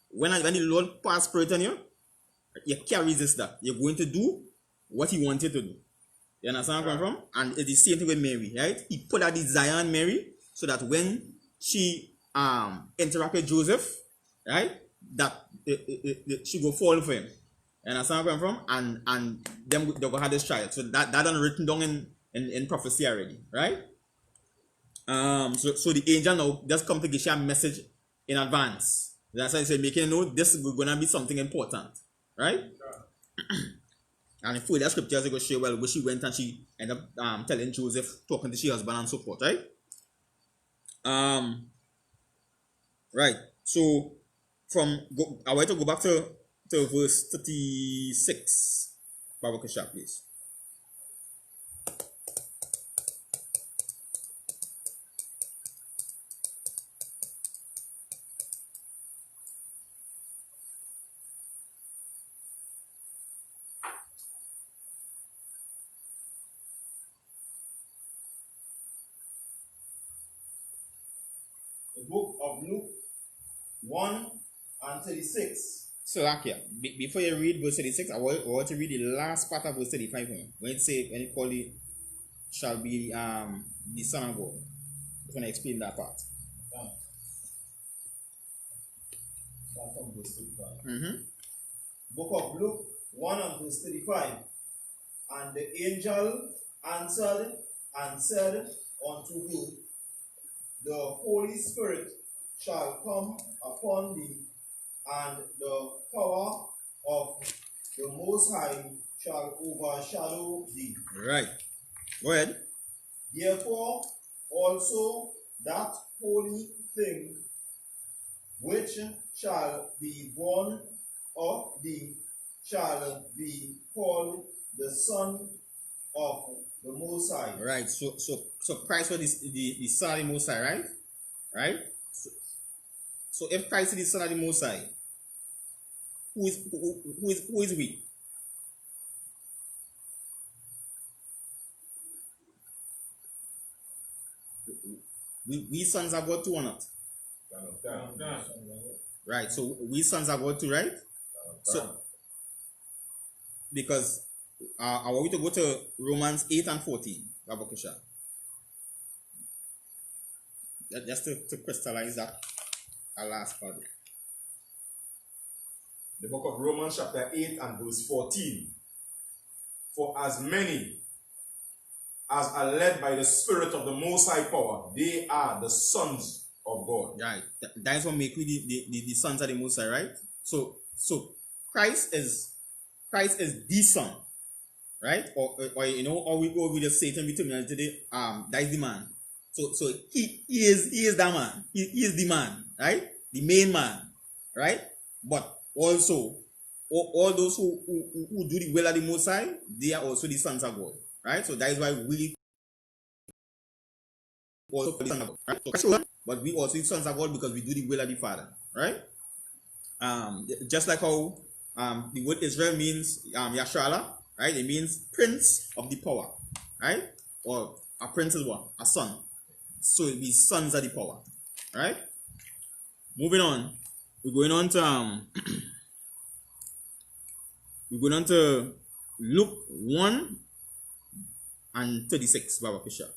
When the Lord pass spirit on you, you can't resist that. You're going to do what he wanted to do. You understand where I'm from? And it's the same thing with Mary, right? He put a desire on Mary so that when she interact with Joseph, right, that she go fall for him. You understand where I'm from? And them they go have this child. So that done written down in prophecy already, right? So the angel now just come to give you a message in advance. That's why I say making you know this is gonna be something important, right? And if we the scriptures, they go show well where she went and she ended up telling Joseph, talking to her husband and so forth, right? Right. So I want to go back to verse 36. Babakasha, please. The book of Luke 1 and 36. So, before you read verse 36, I want to read the last part of verse 35 for you. When it called it shall be the Son of God. I just want to explain that part. Start from verse 35. Mm-hmm. Book of Luke 1 and verse 35. And the angel answered and said unto her, the Holy Spirit shall come upon thee, and the power of the Most High shall overshadow thee. Right. Go ahead. Therefore also that holy thing which shall be born of thee shall be called the Son of the Most High. Right. So Christ was the Son of the Most High, right? Right? So if Christ is the Son of the Most High, who is we? We sons of God too or not? Right. So we sons of God too, right? So because I want you to go to Romans 8 and 14. Babakasha. Just to crystallize that last part. The book of Romans chapter 8 and verse 14. For as many as are led by the Spirit of the Most High Power, they are the sons of God. Right. That is what make we the sons of the Most High, right? So Christ is the Son, right? Or we just say it in terminology today, that is the man. So he is that man. He is the man, right? The main man, right? But also all those who do the will of the Most High, they are also the sons of God, right? So that is why we also call the sons of God, right? So, but we also the sons of God because we do the will of the Father, right? Just like how the word Israel means Yashala, right? It means prince of the power, right? Or a prince is what? A son. So it means sons of the power, right? Moving on, we're going on to Luke 1 and 36, Baba Kisha.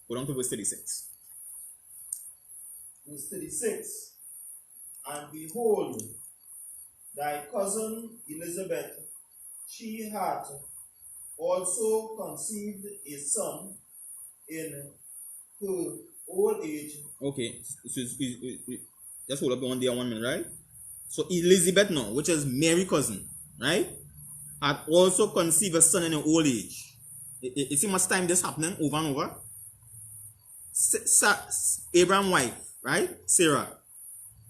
Go down to verse 36. Verse 36. And behold, thy cousin Elizabeth, she hath also conceived a son in her old age. Okay, so just hold up on there 1 minute, right? So Elizabeth now, which is Mary's cousin, right, had also conceived a son in her old age. You see much time this happening over and over? Abraham's wife, right, Sarah,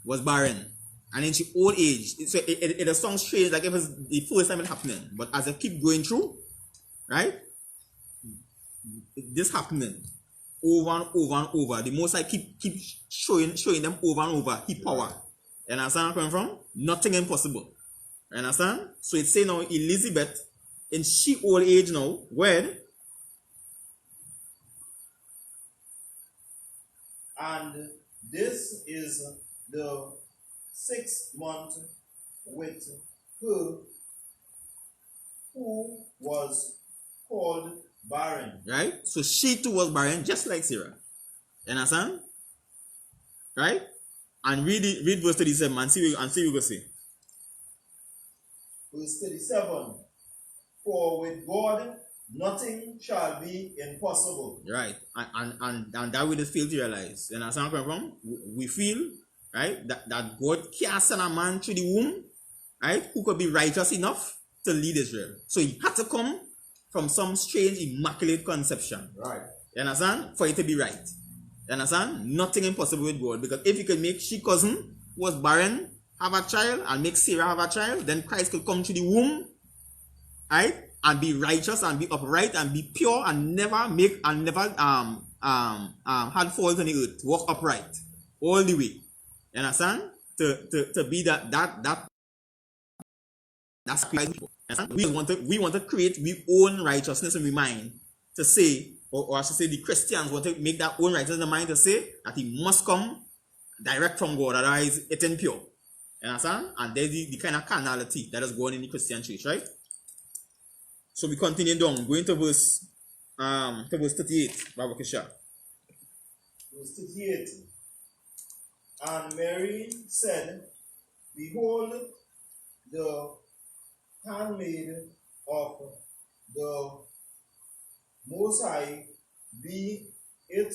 was barren. And in she old age. So it sounds strange like if it's the first time it happening. But as I keep going through, right, this happening over and over and over. The Most I keep showing them over and over his power. You understand where I'm coming from? Nothing impossible. You understand? So it's saying now Elizabeth in she old age now, when? And this is the 6th month with her who was called barren. Right? So she too was barren, just like Sarah. You understand? Right? And read verse 37 and see what you go say. Verse 37. For with God nothing shall be impossible. Right. And that we just fail to realize. You understand where I'm coming from? We feel, right, that God can't send a man through the womb, right, who could be righteous enough to lead Israel. So he had to come from some strange immaculate conception. Right. You understand? For it to be right. You understand? Nothing impossible with God. Because if he could make she cousin who was barren have a child and make Sarah have a child, then Christ could come to the womb, right? And be righteous and be upright and be pure and never had fault on the earth. Walk upright all the way. You understand? To be that's Christ. We want to create we own righteousness in we mind to say, or I should say the Christians want to make that own righteousness in the mind to say that he must come direct from God, otherwise it's impure. You understand? And there's the kind of carnality that is going in the Christian church, right? So we continue down, going to verse 38, Baba Kisha. Verse 38. And Mary said, Behold, the handmaid of the Most High, be it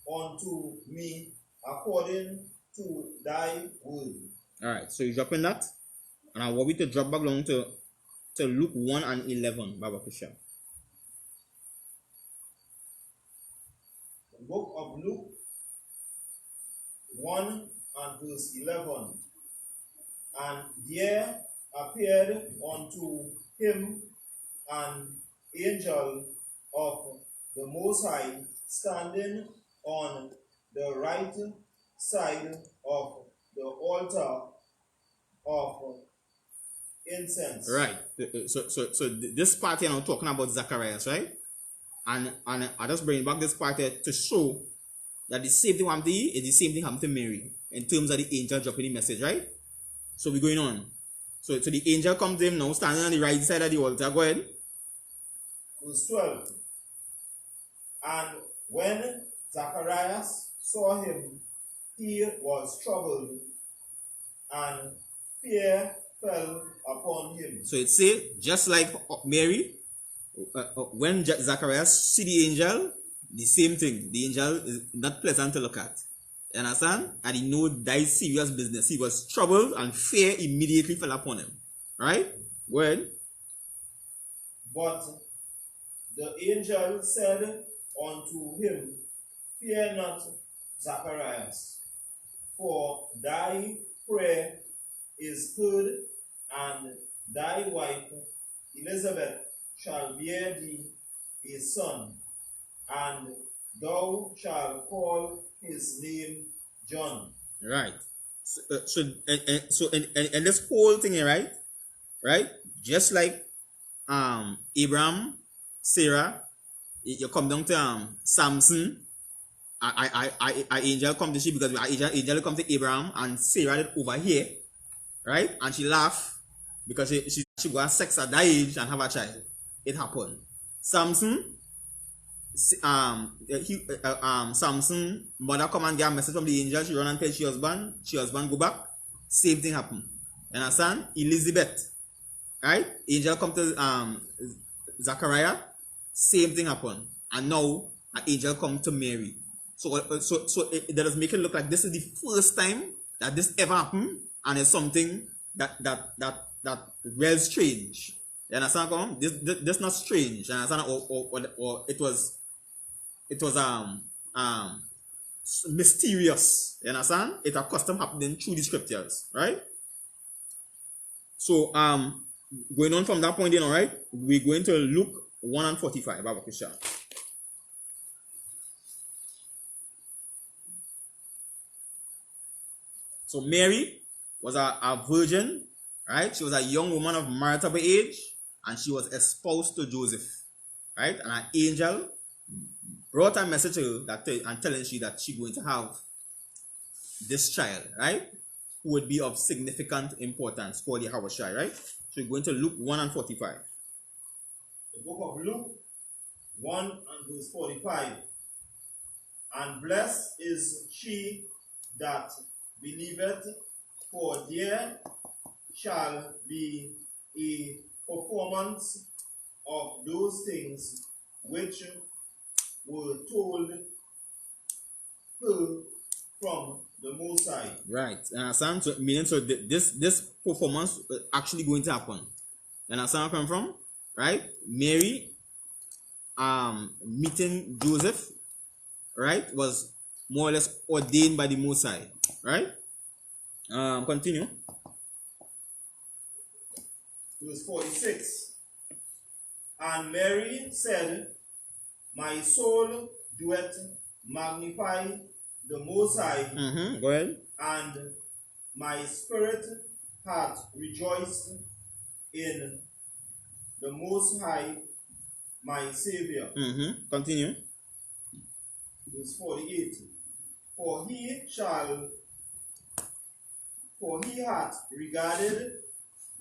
unto me according to thy word. Alright, so you drop in that. And I want you to drop back along to Luke 1 and 11, Baba Kisha. The book of Luke 1 and verse 11. And there appeared unto him an angel of the Most High, standing on the right side of the altar of incense. Right. So this part here I'm talking about Zacharias, right? And I just bring back this part here to show that the same thing happened to you is the same thing happened to Mary in terms of the angel dropping the message, right? So we're going on. So the angel comes to him now, standing on the right side of the altar. Go ahead. Verse 12. And when Zacharias saw him, he was troubled, and fear fell upon him. So it says, just like Mary, when Zacharias see the angel, the same thing. The angel is not pleasant to look at. You understand? And he know that is serious business. He was troubled and fear immediately fell upon him. Right? Go ahead. But the angel said unto him, Fear not, Zacharias, for thy prayer is heard, and thy wife Elizabeth shall bear thee a son, and thou shalt call his name John. Right. So in this whole thing here, right? Just like Abraham, Sarah, you come down to Samson. I angel come to she because angel come to Abraham and Sarah did over here, right? And she laughed because she got sex at that age and have a child. It happened. Samson, Samson mother come and get a message from the angel. She run and tell she husband go back. Same thing happened. You understand? Elizabeth, right? Angel come to Zachariah. Same thing happened. And now an angel come to Mary. So it does make it look like this is the first time that this ever happened, and it's something that well strange. You understand? Come? This not strange. You understand? Or it was mysterious. You understand? It's a custom happening through the scriptures, right? So going on from that point in, all right, we're going to Luke 1 and 45. Baba Kisha. So Mary was a virgin, right? She was a young woman of marriageable age, and she was espoused to Joseph, right? And an angel brought a message to her and telling she that she's going to have this child, right? Who would be of significant importance, called Yahawashi, right? So we're going to Luke 1 and 45. The book of Luke 1 and verse 45. And blessed is she that believeth, for there shall be a performance of those things which were told her from the Most High. Right. Understand? So meaning this performance actually going to happen. You understand where I'm from? Right? Mary meeting Joseph, right, was more or less ordained by the Most High, right? Continue. Verse 46. And Mary said, My soul doeth magnify the Most High, Go ahead. and my spirit hath rejoiced in the Most High, my Savior. Continue. Verse 48. For he hath regarded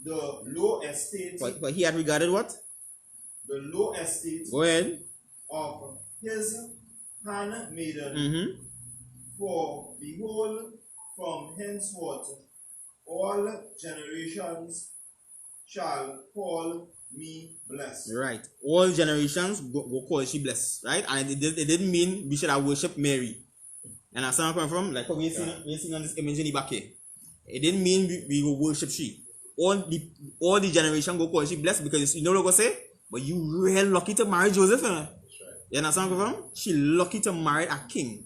the low estate. But he had regarded what? The low estate Go ahead. of his handmaiden. For behold, from henceforth all generations shall call me blessed. Right. All generations go call she blessed. Right? And it didn't mean we should have worship Mary. And that's where I'm coming from. Like we seen on this image in the back here. It didn't mean we will worship she. All the generation go call she blessed, because you know what I'm going to say? But you real lucky to marry Joseph. Right. You understand where I'm from? She lucky to marry a king.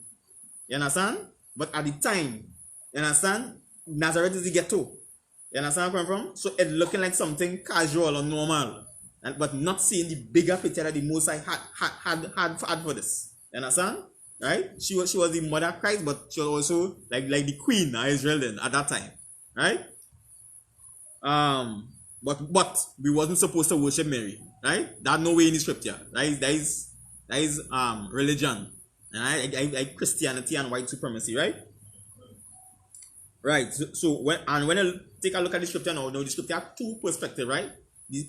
You understand? But at the time, you understand? Nazareth is the ghetto. You understand where I'm from? So it looking like something casual or normal. But not seeing the bigger picture that the Most High had for this. You understand? Right? She was the mother of Christ, but she was also like the queen of Israel then at that time. Right? But we wasn't supposed to worship Mary. Right? That's no way in the scripture. Right? That is religion. And Christianity and white supremacy, right? Right. So when I take a look at the scripture now, the scripture has two perspectives, right? The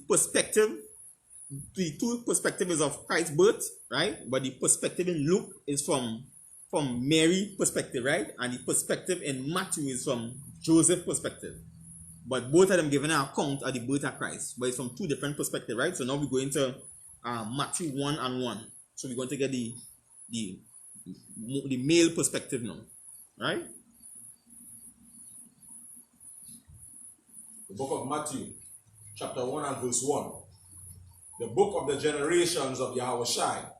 two perspectives is of Christ's birth, right? But the perspective in Luke is from Mary's perspective, right? And the perspective in Matthew is from Joseph's perspective. But both of them giving an account of the birth of Christ, but it's from two different perspectives, right? So now we're going to Matthew 1:1. So we're going to get the male perspective now, right? The book of Matthew, chapter 1 and verse 1. The book of the generations of YAHWH,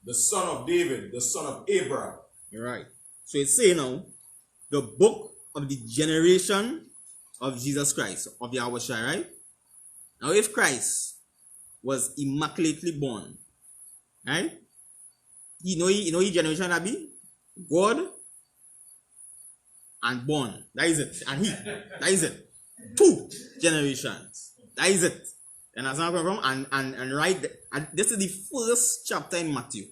the son of David, the son of Abraham. Right. So it's saying now, the book of the generation of Jesus Christ, of YAHWH, right? Now if Christ was immaculately born, right? You know his generation that be? God and born. That is it. And he. That is it. 2 generations. That is it. And that's not from. And right there, and this is the first chapter in Matthew.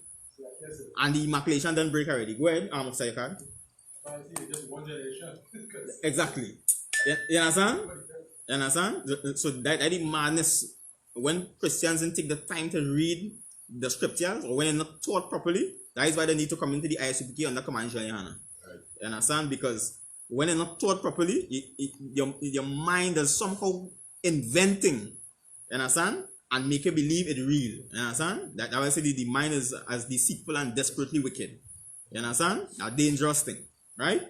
And the immaculation done break already. Go ahead, say your card. Just one generation. Exactly. You understand? You understand? So that the madness, when Christians didn't take the time to read the scriptures, or when they're not taught properly, that is why they need to come into the I.S.U.P.K under command of YAHANNA. Right. You understand? Because when they're not taught properly, your mind is somehow inventing, you understand? And make you believe it's real. You understand? That's why I say the mind is as deceitful and desperately wicked. You understand? A dangerous thing. Right?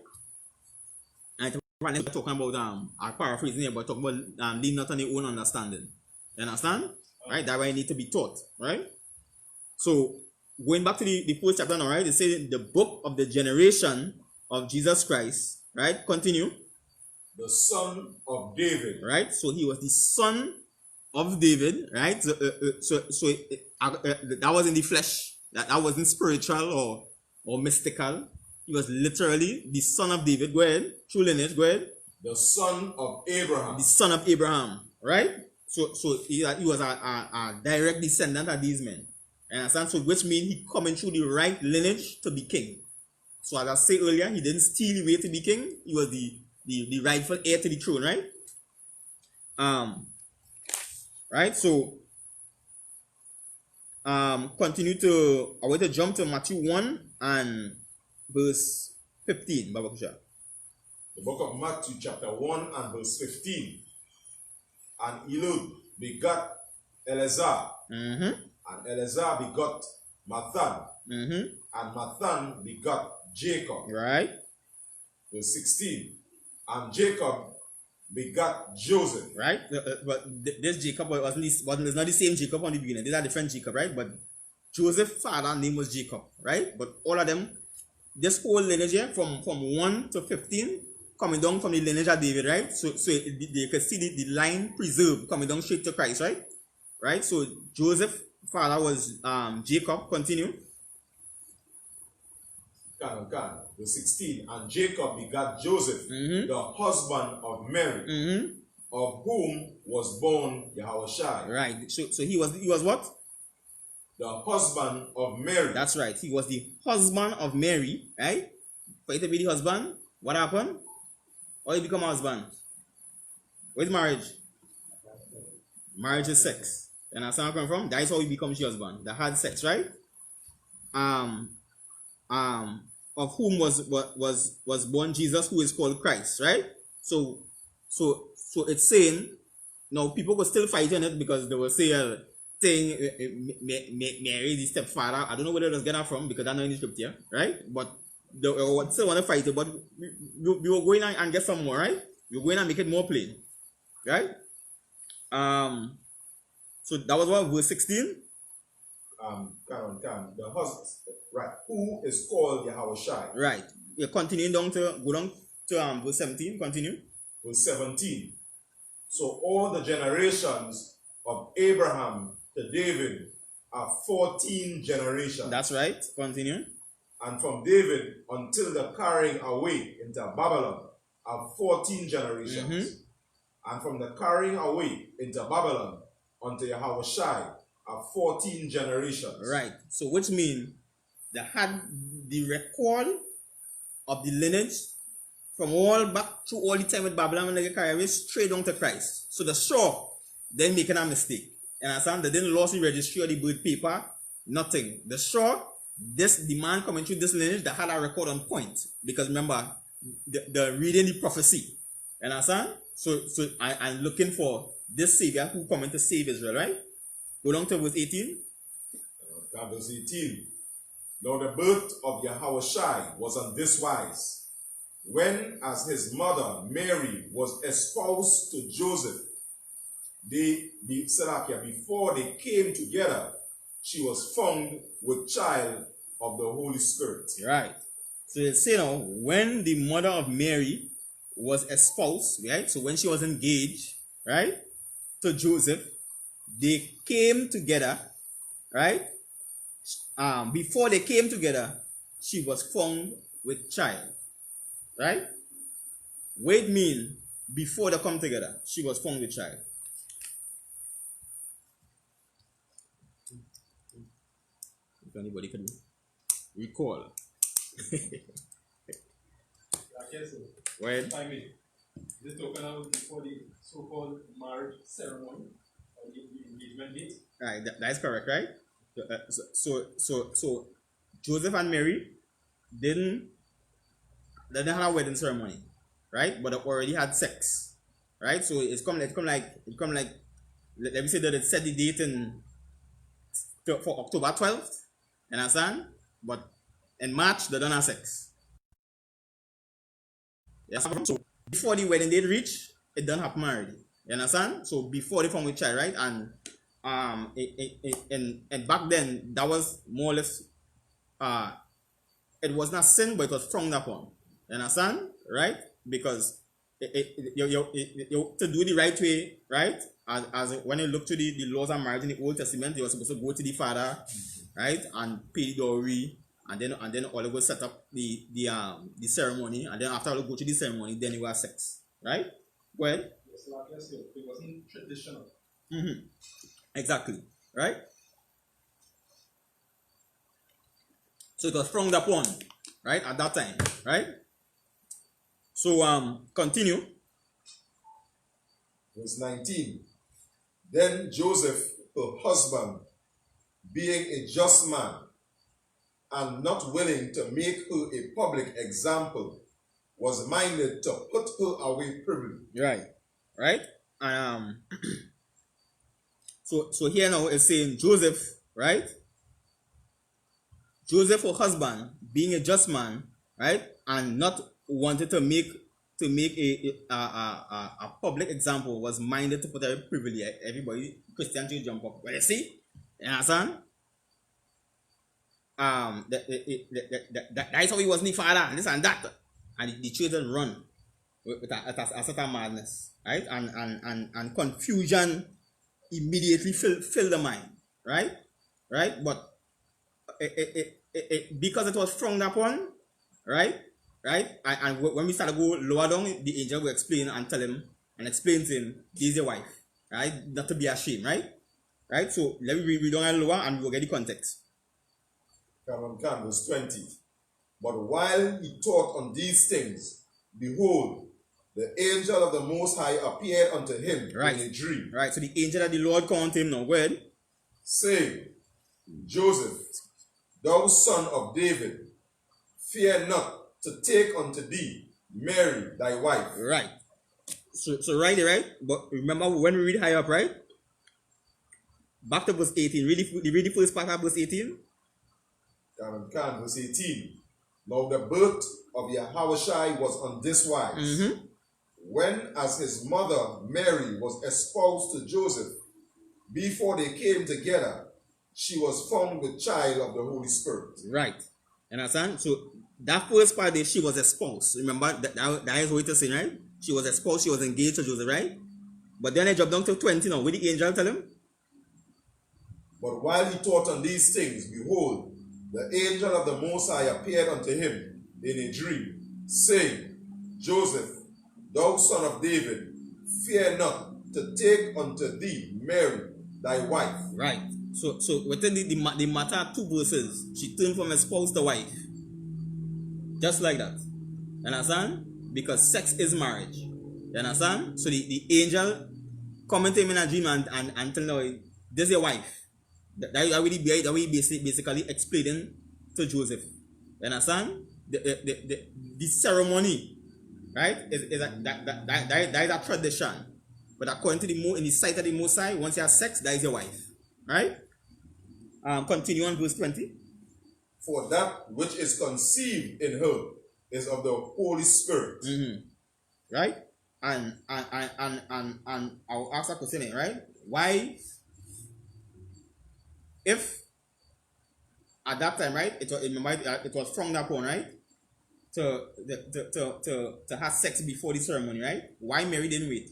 And I'm talking about, I'm paraphrasing here, but talking about lean not on your own understanding. You understand? Right? That's why it need to be taught. Right? So, going back to the first chapter now, right? It says the book of the generation of Jesus Christ, right? Continue. The son of David. Right? So, he was the son of David, right? So that was in the flesh. That wasn't spiritual or mystical. He was literally the son of David. Go ahead. True lineage. Go ahead. The son of Abraham. The son of Abraham, right? So he was a direct descendant of these men. And so which means he coming through the right lineage to be king. So as I said earlier, he didn't steal the way to be king. He was the rightful heir to the throne, right? Right? So continue to, I want to jump to Matthew 1 and verse 15. Baba Kusha. The book of Matthew chapter 1 and verse 15. And I.S.U.P.K begot Eleazar. And Eleazar begot Mathan. And Mathan begot Jacob. Right. Verse 16. And Jacob begot Joseph. Right. But this Jacob was not the same Jacob on the beginning. These are different Jacob, right? But Joseph's father's name was Jacob, right? But all of them this whole lineage here from 1 to 15 coming down from the lineage of David, right? So you can see the line preserved coming down straight to Christ, right? Right? So Joseph father was Jacob. Continue. Verse 16. And Jacob begat Joseph, the husband of Mary, of whom was born Yahushua. Right. So he was what? The husband of Mary. That's right. He was the husband of Mary, right? For it to be the husband, what happened? Or he become a husband? What is marriage? Marriage is sex. You understand where I'm coming from? That is how he becomes your husband. They had sex, right? Of whom was born Jesus, who is called Christ, right? So it's saying now people could still fight on it because they will say Mary the stepfather. I don't know where they was getting that from because that's not in the scripture, right? But they still want to fight it. But we were going and get some more, right? We're going and make it more plain, right? So that was what, verse 16. The husband, right? Who is called Yahushua? Right. You're continuing go down to verse 17. Continue. Verse 17. So all the generations of Abraham to David are 14 generations. That's right. Continue. And from David until the carrying away into Babylon are 14 generations. And from the carrying away into Babylon unto Yahushua are 14 generations. Right. So which means they had the record of the lineage from all back through all the time with Babylon and they carry away straight down to Christ. So the straw, they're making a mistake. You understand? They didn't lose the registry or the birth paper, nothing. The straw, the man coming through this lineage, they had a record on point. Because remember, they're reading the prophecy. You understand? So I'm looking for this Savior who coming to save Israel, right? Go down to verse 18. Verse 18. Now the birth of Yahushua was on this wise. When as his mother Mary was espoused to Joseph, before they came together, she was found with child of the Holy Spirit. Right. So it's saying now, when the mother of Mary was espoused, right? So when she was engaged, right, to Joseph, they came together, right? Before they came together, she was found with child, right? Wait mean before they come together, she was found with child. If anybody can recall. When? I mean, this talking about before the so-called marriage ceremony or the engagement date. Right, that is correct, right? So Joseph and Mary they didn't have a wedding ceremony, right? But they already had sex, right? So it come like let me say that it set the date for October 12th, you understand? But in March they don't have sex. Yes. So before the wedding date reach, it don't happen already. You understand? So before they form with child, right? And and back then that was more or less it was not sin, but it was frowned upon. You understand? Right? Because you to do the right way, right? As when you look to the laws of marriage in the Old Testament, you were supposed to go to the father, right, and pay the dowry, and then all go set up the ceremony, and then after all go to the ceremony, then you have sex, right? Well, Yes, like I said, it wasn't traditional. Exactly, right? So it was frowned upon, right, at that time, right? So continue. Verse 19. Then Joseph, her husband, being a just man, and not willing to make her a public example, was minded to put her away privily. Right. So here now it's saying Joseph, right? Joseph, her husband, being a just man, right, and not wanted to make a public example, was minded to put her privily. Everybody, Christian, to jump up. Well, you see, you understand? that's how he wasn't the father, and this and that. And the children run with a certain madness, right? And confusion immediately fill the mind, right? Right? But because it was frowned upon, right? Right? And when we start to go lower down, the angel will explain and tell him and explain to him, this is your wife, right? Not to be ashamed, right? Right? So let me read down lower and we'll get the context. Verse 20. But while he thought on these things, behold, the angel of the Most High appeared unto him in a dream. Right. So the angel of the Lord called him now, go ahead. Saying, Joseph, thou son of David, fear not to take unto thee Mary thy wife. Right. So right. But remember when we read higher up, right? Back to verse 18. Read the first part of verse 18. Verse 18. Now the birth of Yahushua was on this wise. When as his mother Mary was espoused to Joseph, before they came together, she was found with child of the Holy Spirit. Right. You understand? So that first part there, she was espoused. Remember that is what it is saying, right? She was espoused, she was engaged to Joseph, right? But then I drop down to 20 now. What did the angel tell him? But while he thought on these things, behold, the angel of the Most High appeared unto him in a dream, saying, Joseph, thou son of David, fear not to take unto thee Mary thy wife. Right. So within the matter of 2 verses, she turned from a spouse to wife. Just like that. You understand? Because sex is marriage. You understand? So the angel coming to him in a dream and telling him, this is your wife. That we basically explaining to Joseph. You understand? The ceremony, right? That is a tradition. But according to in the sight of the Most High, once you have sex, that is your wife. Right? Continue on verse 20. For that which is conceived in her is of the Holy Spirit. Right? And I'll ask a question, right? Why, if at that time, right, it was frowned upon, right, to have sex before the ceremony, right? Why Mary didn't wait?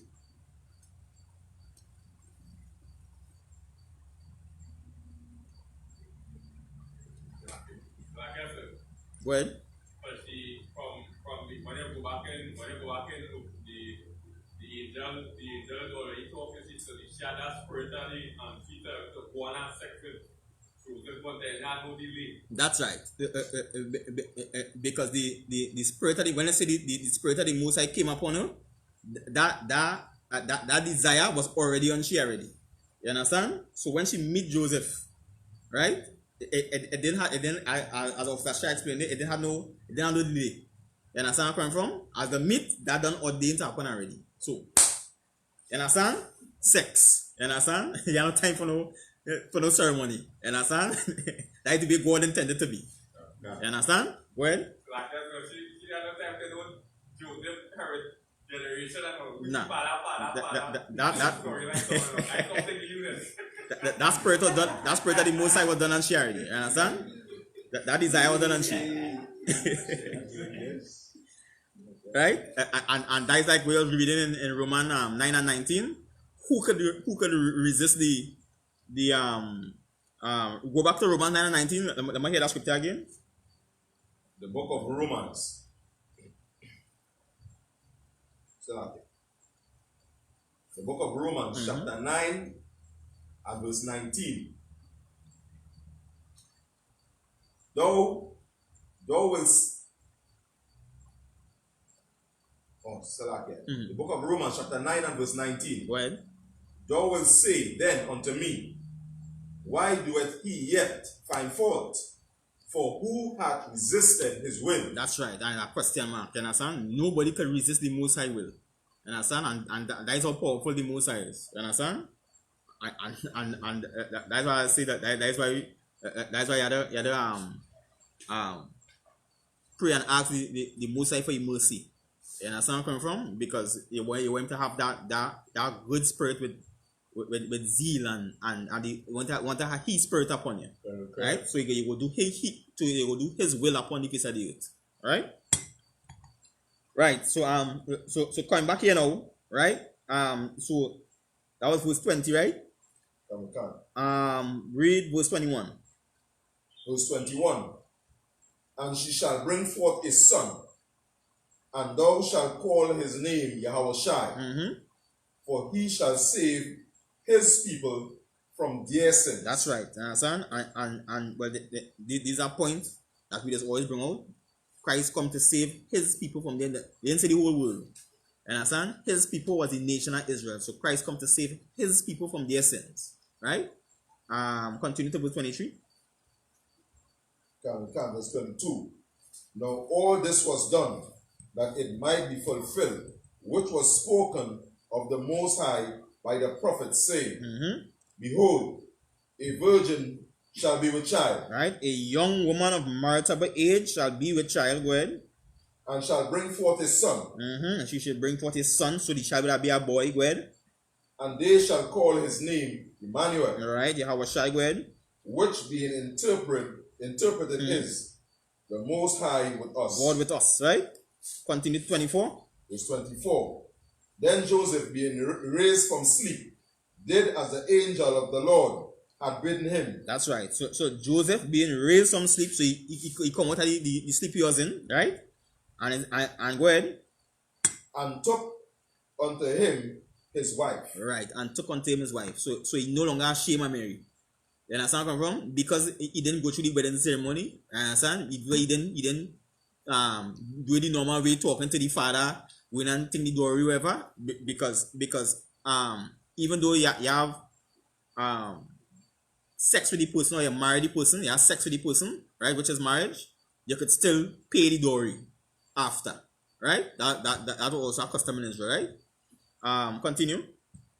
Go ahead. But from the when you go back in the angel already talking to she had that spiritually and she to go on and sex with Joseph, but there had no delay. That's right. Because the spirit of when I say the spirit of the Most High came upon her, that desire was already on she already. You understand? So when she meet Joseph, right? It didn't as Officer explained it didn't have no delay. You understand where I'm coming from? As the meat that done ordained to happen already. So you understand? Sex. You understand? You have no time for no ceremony. You understand? That is the way God intended to be. You understand? Well, Like that, she had no time to know Joseph Herod generation and nah. That spirit was done. That spirit of the Most High was done on she already. You understand? That desire was done on she. Right? And that is like we were reading in Romans 9 and 19. Who could resist the go back to Romans 9 and 19. Let me hear that scripture again. The book of Romans. The book of Romans, chapter 9 and verse 19. Thou willst. The book of Romans, chapter 9 and verse 19. Go ahead. Thou wilt say then unto me, why doeth he yet find fault? For who hath resisted his will? That's right. And a question mark. You understand? Nobody can resist the Most High will. You understand? And that is how powerful the Most High is. You understand? And that's why I say that. That's why you had to pray and ask the Most High for your mercy. You understand where I'm coming from? Because you want to have that good spirit with zeal and they want to have his spirit upon you. Okay. Right? So you will do his will upon the face of the earth. Right? Right. So coming back here now, right? So that was verse 20, right? Read verse 21. Verse 21. And she shall bring forth a son, and thou shalt call his name Yahawashi, for he shall save his people from their sins. That's right. Understand? And well, these are points that we just always bring out. Christ come to save his people from them. They didn't say the whole world. Understand? His people was the nation of Israel. So Christ come to save his people from their sins. Right? Continue to verse 23. Verse 22. Now all this was done, that it might be fulfilled, which was spoken of the Most High by the prophet, saying, Behold, a virgin shall be with child. Right? A young woman of marriageable age shall be with child. Go ahead. And shall bring forth a son. And she shall bring forth a son, so the child will be a boy. Go ahead. And they shall call his name Emmanuel. All right. Yahawashi. Go ahead. Which being interpreted is the Most High with us. God with us. Right? Continue to 24. Verse 24. Then Joseph, being raised from sleep, did as the angel of the Lord had bidden him. That's right. So Joseph being raised from sleep, so he come out of the sleep he was in, right? And go ahead. And took unto him his wife. Right, and took unto him his wife. So he no longer shame Mary. You understand where I'm from? Because he didn't go through the wedding ceremony. You understand? He didn't do the normal way, talking to the father, going and take the dowry, whatever. Because even though you have sex with the person, or you marry the person, you have sex with the person, right, which is marriage, you could still pay the dowry after, right? That was also a custom in Israel, right? Continue.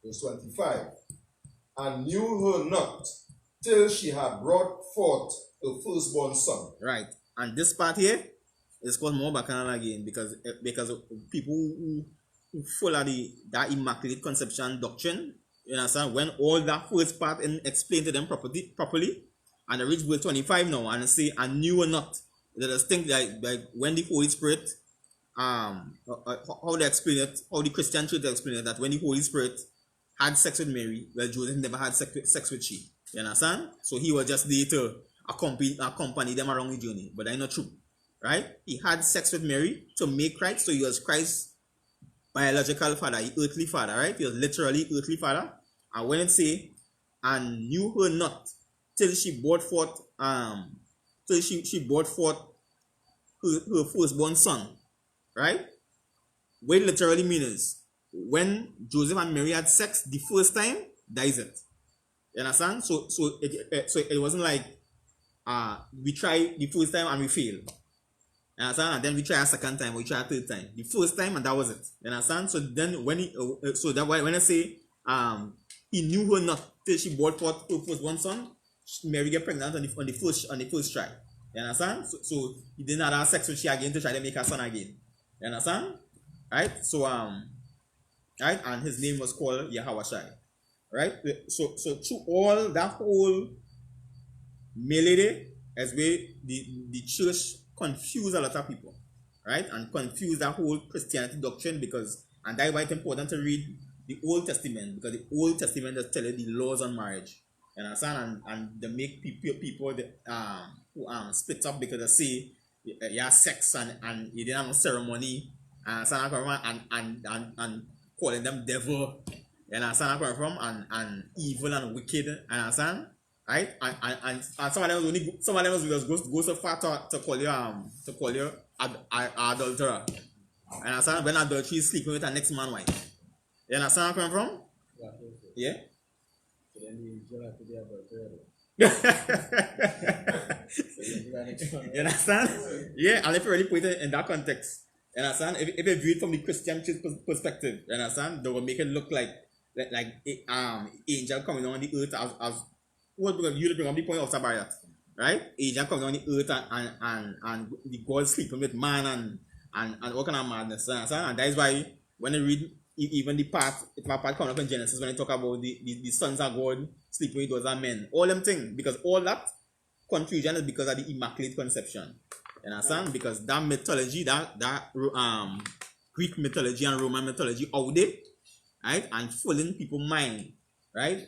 Verse 25. And knew her not till she had brought forth her firstborn son. Right. And this part here is called more bacchanal again, because people who follow that Immaculate Conception doctrine, you understand, when all that first part explained to them properly, and I reach verse 25 now, and I say, and knew or not. They just think like when the Holy Spirit, how they explain it, how the Christian church explain it, that when the Holy Spirit had sex with Mary, well, Joseph never had sex with she. You understand? So he was just there to accompany them along the journey. But that's not true. Right? He had sex with Mary to make Christ, so he was Christ's biological father, earthly father, right? He was literally earthly father. And when it say, and knew her not till she brought forth she brought forth her firstborn son, right? What it literally means is, when Joseph and Mary had sex the first time, that is it. You understand? So it wasn't like we try the first time and we fail. You understand? And then we try a second time, or we try a third time. The first time, and that was it. You understand? So then when when I say he knew her not till she brought forth her firstborn son, Mary get pregnant on the first try. You understand? So he did not have sex with she again to try to make her son again. You understand? Right? So right, and his name was called Yahawashi. Right? So through all that whole melee as where the church confuse a lot of people, right? And confuse that whole Christianity doctrine, because, and that's why it's important to read the Old Testament, because the Old Testament just tell you the laws on marriage. You understand? And they make people who split up because they say you have sex and you didn't have no ceremony, and calling them devil. You understand where I'm from? And evil and wicked. You understand? Right? And some of them was go so far to call you adulterer. You understand? When adultery is sleeping with a next man's wife. You understand where I'm from? Yeah? So then you don't have to be adulterer. You understand? Yeah, and if you really put it in that context, you understand? If you view it from the Christian church perspective, you understand? They will make it look like angel coming on the earth as what, because you bring up the point of Sabbath, right? Angel coming on the earth and the God sleeping with man and all kind of madness, you understand? And that is why when you read even the part coming up in Genesis when they talk about the sons of God sleeping with those are men. All them things, because all that confusion is because of the Immaculate Conception. You understand? Because that mythology, that Greek mythology and Roman mythology out there, right? And filling people's mind, right?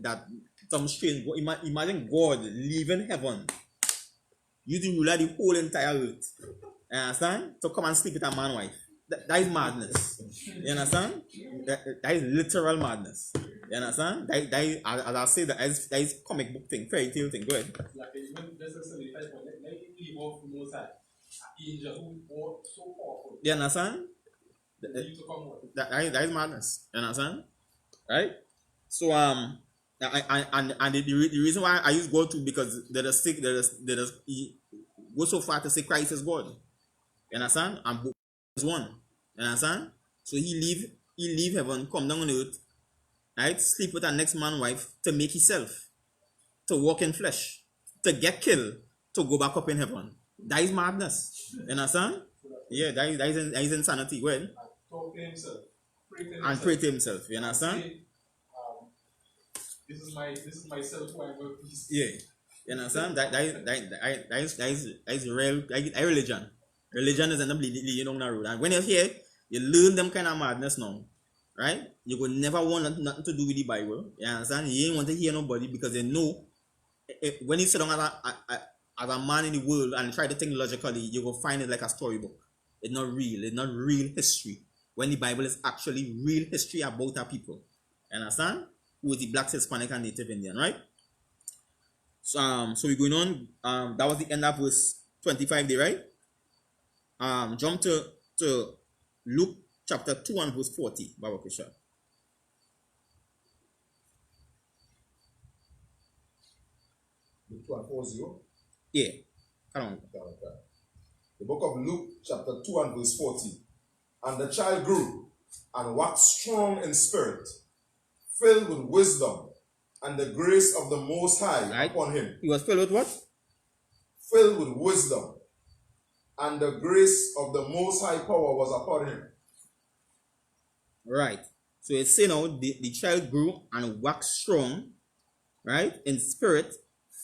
That some strange, imagine God leaving heaven, you the ruler the whole entire earth. You understand? To come and sleep with a man wife. That is madness. You understand? That is literal madness. You understand? That is, as I say, that is comic book thing, fairy tale thing. Go ahead. Like even just a solidified point, like leave off the most high. Angel who are so powerful. You understand? That is madness. You understand? Right? So and the reason why I use God too, because they just go so far to say Christ is God. You understand? And both is one. You understand? So he leave heaven, come down on earth, right? Sleep with our next man wife to make himself, to walk in flesh, to get killed, to go back up in heaven. That is madness. You understand? Yeah, that is insanity. Well, talk to himself. Pray to himself. You understand? Say, this is myself who I will please. Yeah. You understand? That is real religion. Religion is end up leading down that road. And when you're here, you learn them kind of madness now. Right? You will never want nothing to do with the Bible. You understand? You ain't want to hear nobody because they know when you sit down as a man in the world and try to think logically, you will find it like a storybook. It's not real. It's not real history. When the Bible is actually real history about our people. You understand? Who is the Black, Hispanic, and Native Indian, right? So we're going on. That was the end of verse 25 there, right? Jump to Luke chapter 2 and verse 40. Baba Kusha. Luke 2 and 40. Yeah. Come on. The book of Luke chapter 2 and verse 40. And the child grew and waxed strong in spirit, filled with wisdom, and the grace of the Most High upon him. He was filled with what? Filled with wisdom, and the grace of the Most High power was upon him. Right. So it's saying now the child grew and waxed strong, right, in spirit,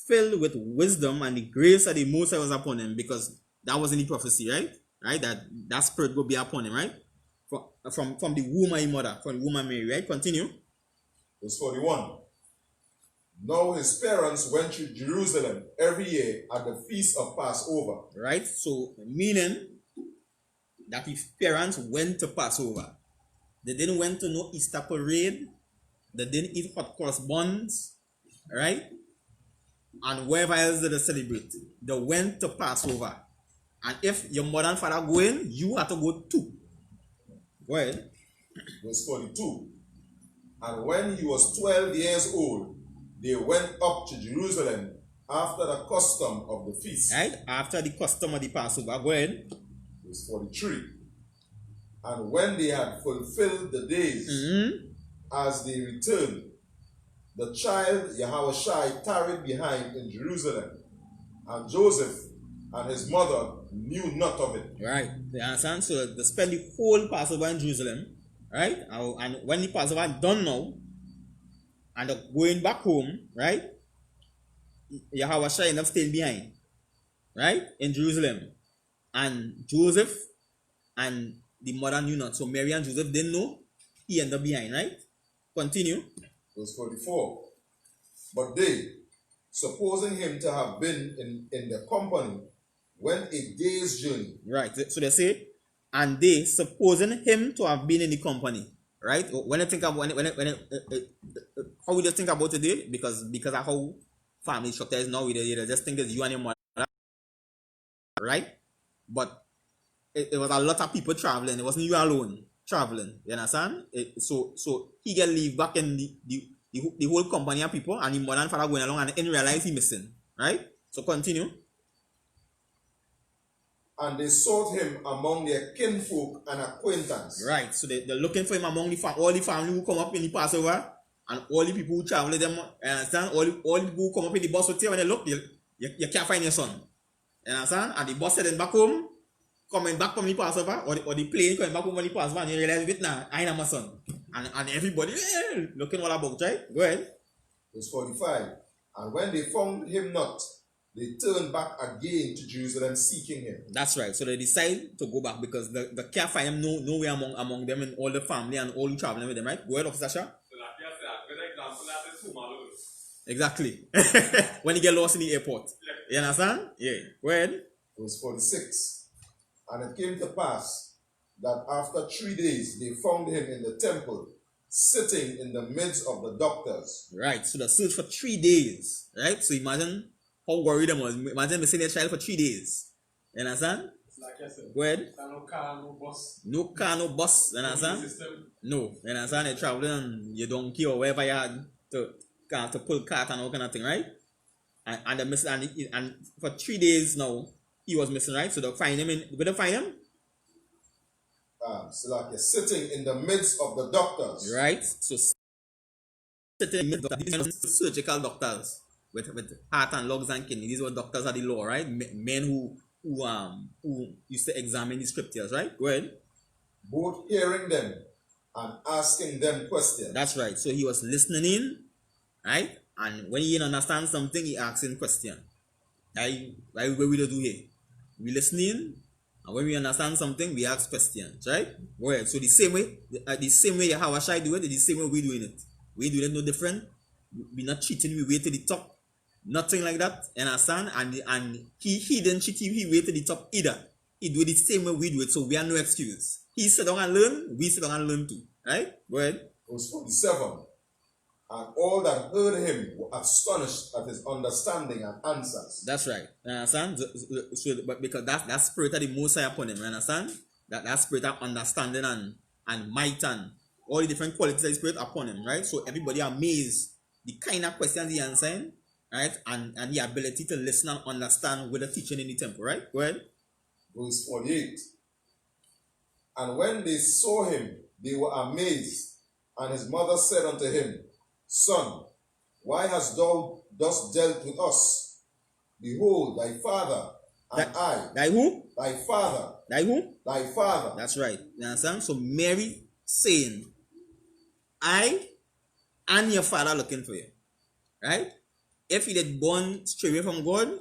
filled with wisdom, and the grace of the Most High was upon him, because that was in the prophecy, right? Right? That spirit will be upon him, right? From the womb of his mother, from the womb of Mary, right? Continue. Verse 41. Now his parents went to Jerusalem every year at the feast of Passover. Right? So, meaning that his parents went to Passover. They didn't went to no Easter parade. They didn't eat hot cross buns. Right? And wherever else did they celebrate. They went to Passover. And if your mother and father go in, you have to go too. Go ahead. Verse 42. And when he was 12 years old, they went up to Jerusalem after the custom of the feast. Right? After the custom of the Passover. Go ahead. Verse 43. And when they had fulfilled the days, as they returned, the child Yahushua tarried behind in Jerusalem, and Joseph and his mother knew not of it. Right. You understand? So they spend the whole Passover in Jerusalem. Right? And when the Passover done now, and they're going back home, right? Yahushua ended up staying behind. Right? In Jerusalem. And Joseph and the mother knew not. So Mary and Joseph didn't know. He ended up behind, right? Continue. Verse 44. But they, supposing him to have been in the company, went a day's journey. Right. So they say, and they, supposing him to have been in the company. Right? When I think about how we just think about today, because of how family structure is now, we just think it's you and your mother. Right? But it was a lot of people traveling. It wasn't you alone traveling. You understand? So he get leave back in the whole company of people, and the mother and father going along, and didn't realize he missing. Right? So continue. And they sought him among their kinfolk and acquaintance. Right. So they're looking for him among all the family who come up in the Passover, and all the people who travel with them. You understand? All the people who come up in the bus with you, when they look, you can't find your son. You understand? And the bus said then back home, coming back from the Passover, or the plane coming back from the Passover, and you realize, wait, nah, I am my son. And everybody, looking all about, right? Go ahead. Verse 45. And when they found him not, they turned back again to Jerusalem seeking him. That's right. So they decide to go back because they can't find him nowhere among them and all the family and all who traveling with them, right? Go ahead, Officer Shah. So like you said, a good example that is Sumalu. Exactly. When you get lost in the airport. You understand? Yeah. Go ahead. Verse 46. And it came to pass that after 3 days they found him in the temple, sitting in the midst of the doctors. Right. So they searched for 3 days. Right? So imagine how worried them was. Imagine missing their child for 3 days. You understand? It's like I said. Go ahead. No car, no bus. No car, no bus. You understand? No. You understand? You're traveling on your donkey or wherever you had to pull cart and all kind of thing, right? And they miss, and for 3 days now, he was missing, right? So they'll find him where they find him? So like you're sitting in the midst of the doctors. Right? So sitting in the midst of these surgical doctors with heart and lungs and kidney. These were doctors of the law, right? Men who used to examine the scriptures, right? Go ahead. Both hearing them and asking them questions. That's right. So he was listening in, right? And when he didn't understand something, he asking question. Right? What we do here? We listen in, and when we understand something, we ask questions, right? Go ahead. So the same way Yahawashi do it, the same way we doing it. We do it no different. We're not cheating. We wait to the top. Nothing like that. Understand? And he didn't cheat. He wait to the top either. He do it the same way we do it. So we have no excuse. He sit down and learn. We sit down and learn too. Right? Go ahead. Verse 47. And all that heard him were astonished at his understanding and answers. That's right. You understand? So, but because that spirit of the Most High upon him, you understand? That spirit of understanding and might and all the different qualities of the spirit upon him, right? So everybody amazed the kind of questions he answering, right? And the ability to listen and understand with the teaching in the temple, right? Go ahead. Verse 48. And when they saw him, they were amazed. And his mother said unto him, Son, why hast thou thus dealt with us? Behold, thy father and I. Thy who? Thy father. Thy who? Thy father. That's right. You understand? So Mary saying, I and your father looking for you. Right? If he had born straight away from God,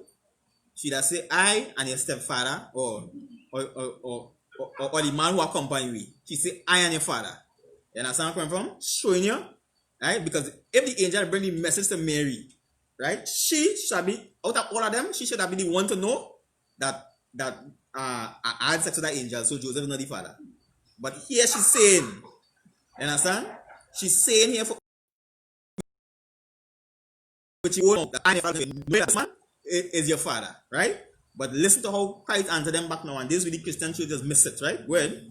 she'd have said, I and your stepfather or the man who accompany you. She said, I and your father. You understand where I'm coming from? Showing you. Right? Because if the angel bring the message to Mary, right, she should be, out of all of them, she should have been the one to know that I had sex with that angel, so Joseph is not the father. But here she's saying, you understand? She's saying here for which you know that I man is your father, right? But listen to how Christ answered them back now, and this with the Christian church just miss it, right? Go ahead.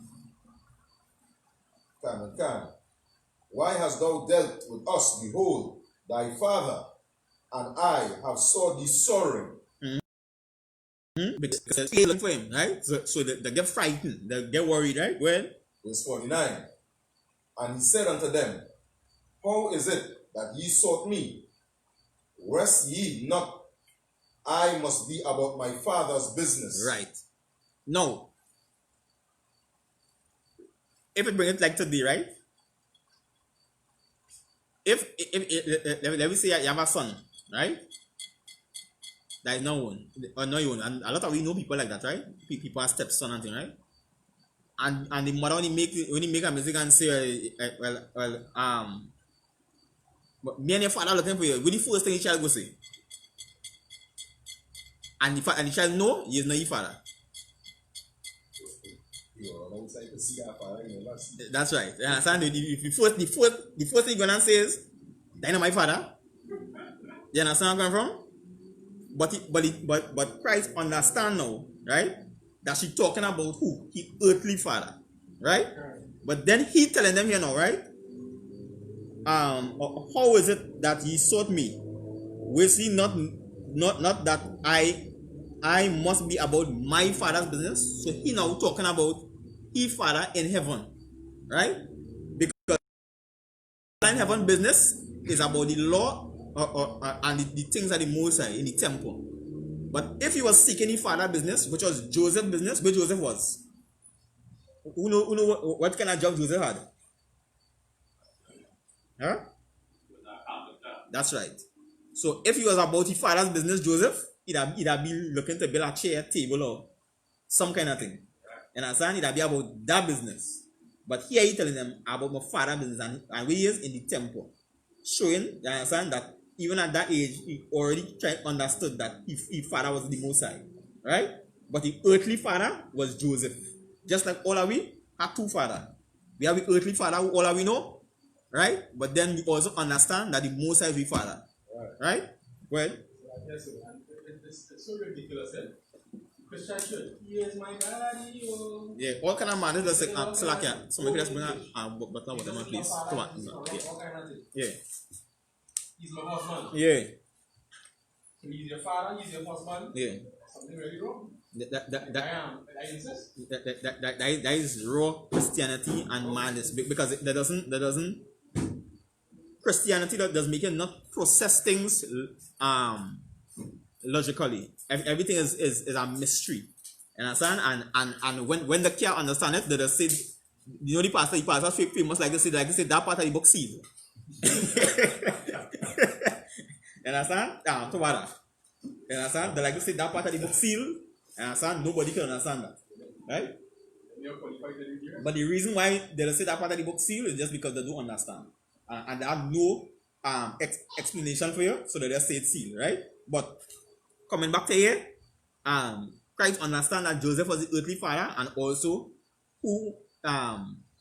Why hast thou dealt with us? Behold, thy father and I have saw thee sorrowing. Because they're scaling for him, right? So they get frightened, they get worried, right? Go ahead. Verse 49. And he said unto them, How is it that ye sought me? Rest ye not, I must be about my father's business. Right. Now, if it bring it like today, right? If let me say you have a son, right? That is not one, or not one, and a lot of we know people like that, right? People have stepson and thing, right? And the mother when he make a mistake and say, but me and your father looking for you. What the first thing the child go say? And the child know he is not your father. That's right. You understand? The first thing you're gonna say is, "That ain't my father." You understand where I'm coming from? But Christ understand now, right? That she talking about who? His earthly father, right? But then he telling them here now, right? How is it that he sought me? Was he not that I must be about my father's business? So he now talking about his father in heaven, right? Because in heaven business is about the law and the things that the Most High in the temple. But if he was seeking his father business, which was Joseph's business, where Joseph was. Who know what kind of job Joseph had? Huh? That's right. So if he was about his father's business, Joseph, he'd have been looking to build a chair, table, or some kind of thing. And understand? He'd be about that business. But here he's telling them about my father's business, and we is in the temple. Showing, you understand, that even at that age, he already understood that his father was the Most High. Right? But the earthly father was Joseph. Just like all of we have two fathers. We have the earthly father, who all of we know. Right? But then we also understand that the Most High is the father. Right? Well, Yes, sir. And it's so ridiculous, eh? Christian church, he is my daddy, oh. yeah, all kind of man is like, so like, yeah, somebody just bring a bottle of water, please. Come on. Yeah. He's my husband. Yeah. So he's your father, he's your husband. Yeah. Something really wrong. I insist. That is raw Christianity and madness, because that doesn't Christianity that does make you not process things logically. Everything is a mystery. You understand? And when the can't understand it, they just say, you know, the pastor famous like they say that part of the book seed. You understand? To what? You understand? They like to say that part of the book seal. You understand? Nobody can understand that. Right? But the reason why they say that part of the book seal is just because they don't understand. And they have no explanation for you, so they just say it's seal, right? But coming back to here, Christ understand that Joseph was the earthly father, and also who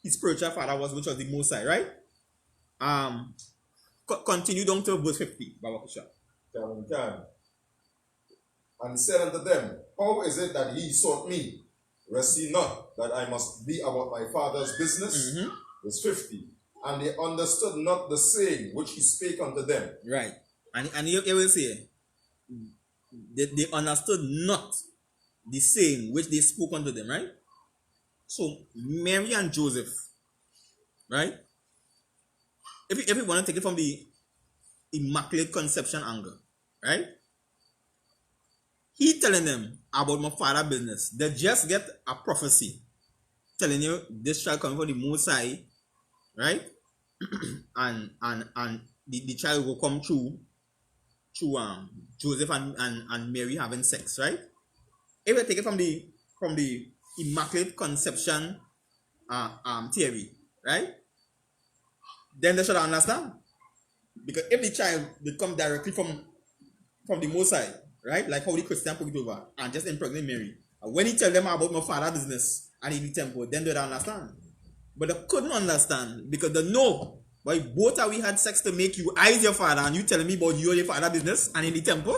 his spiritual father was, which was the Most High, right? Continue down to verse 50, Baba Kusha. And said unto them, how is it that ye sought me? Rest ye not that I must be about my father's business? Verse 50. And they understood not the saying which he spake unto them. Right. And you will say, they understood not the saying which they spoke unto them, right? So Mary and Joseph, right? If you want to take it from the Immaculate Conception angle, right? He telling them about my father's business. They just get a prophecy telling you this shall come from the Most High, right? and the child will come through Joseph and Mary having sex, right? If we take it from the Immaculate Conception theory, right? Then they should understand. Because if the child will come directly from the Most High, right? Like how the Christian put it over and just impregnate Mary. And when he tell them about my father's business and in the temple, then they don't understand. But they couldn't understand because they know, why both of we had sex to make you I your father, and you telling me about your father's business and in the temple.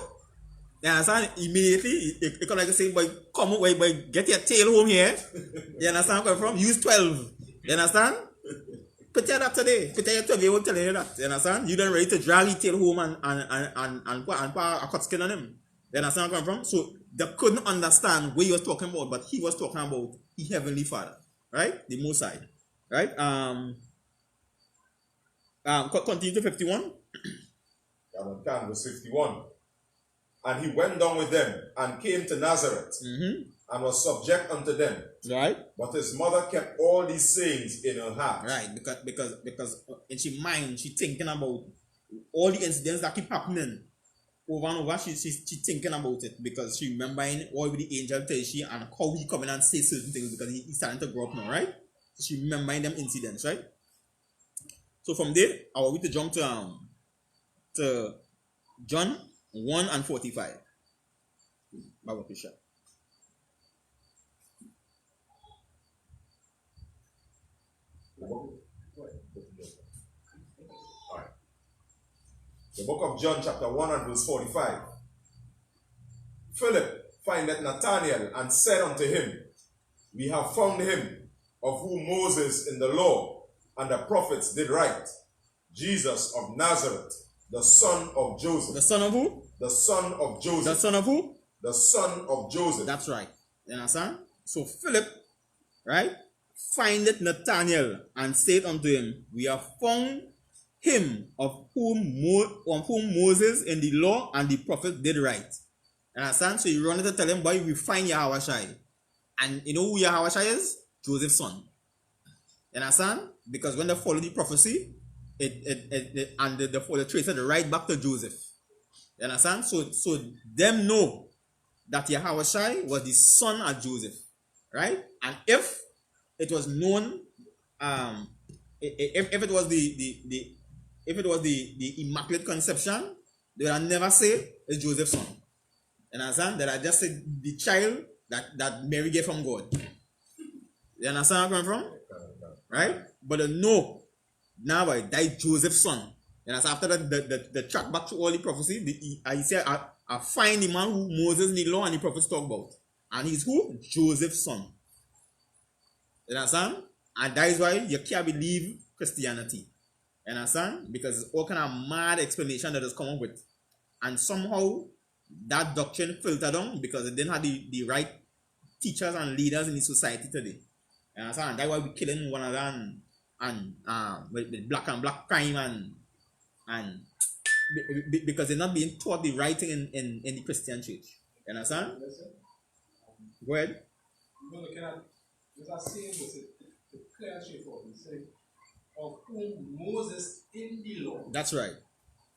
You understand? Immediately, it could like say, boy, come on, boy, get your tail home here. You understand where I'm from? Use 12. You understand? Put that today. Put your 12-year-old telling you that. You understand? You don't ready to drag your tail home and put a cut skin on him. You understand where I'm from? So they couldn't understand what he was talking about, but he was talking about the Heavenly Father, right? The Most High, right? Continue to 51. Verse 51. And he went down with them and came to Nazareth and was subject unto them. Right. But his mother kept all these sayings in her heart. Right, because in her mind, she thinking about all the incidents that keep happening over and over. She thinking about it because she remembering all the angel tells she and how he come in and say certain things because he's starting to grow up now, right? So she remembering them incidents, right? So from there, I want you to jump to John 1 and 45. Baba Kusha. The book of John chapter 1 and verse 45. Philip findeth Nathanael and said unto him, we have found him, of whom Moses in the law and the prophets did write, Jesus of Nazareth, the son of Joseph. The son of who? The son of Joseph. The son of who? The son of Joseph. That's right. You understand? So Philip, right, findeth Nathanael and said unto him, we have found him of whom Moses in the law and the prophets did write. You understand? So you run to tell him, boy, we find Yahawashi. And you know who Yahawashi is? Joseph's son. You understand? Because when they follow the prophecy, the trace it right back to Joseph. You understand? So them know that Yahawashi was the son of Joseph. Right? And if it was known, if it was the Immaculate Conception, they would never say it's Joseph's son. You understand? That I just said the child that Mary gave from God. You understand where I'm coming from? Right? But no, now that Joseph's son. You understand? After that, the track back to all the prophecy, I say I find the man who Moses in the law and the prophets talk about. And he's who? Joseph's son. You understand? And that is why you can't believe Christianity. You understand? Because it's all kind of mad explanation that has come up with. And somehow that doctrine filtered on because it didn't have the right teachers and leaders in the society today. You understand? And that's why we're killing one another and with black crime and because they're not being taught the right thing in the Christian church. You understand? Go ahead. You know, there's a saying was the clear straightforward. He said, of whom Moses in the law. That's right.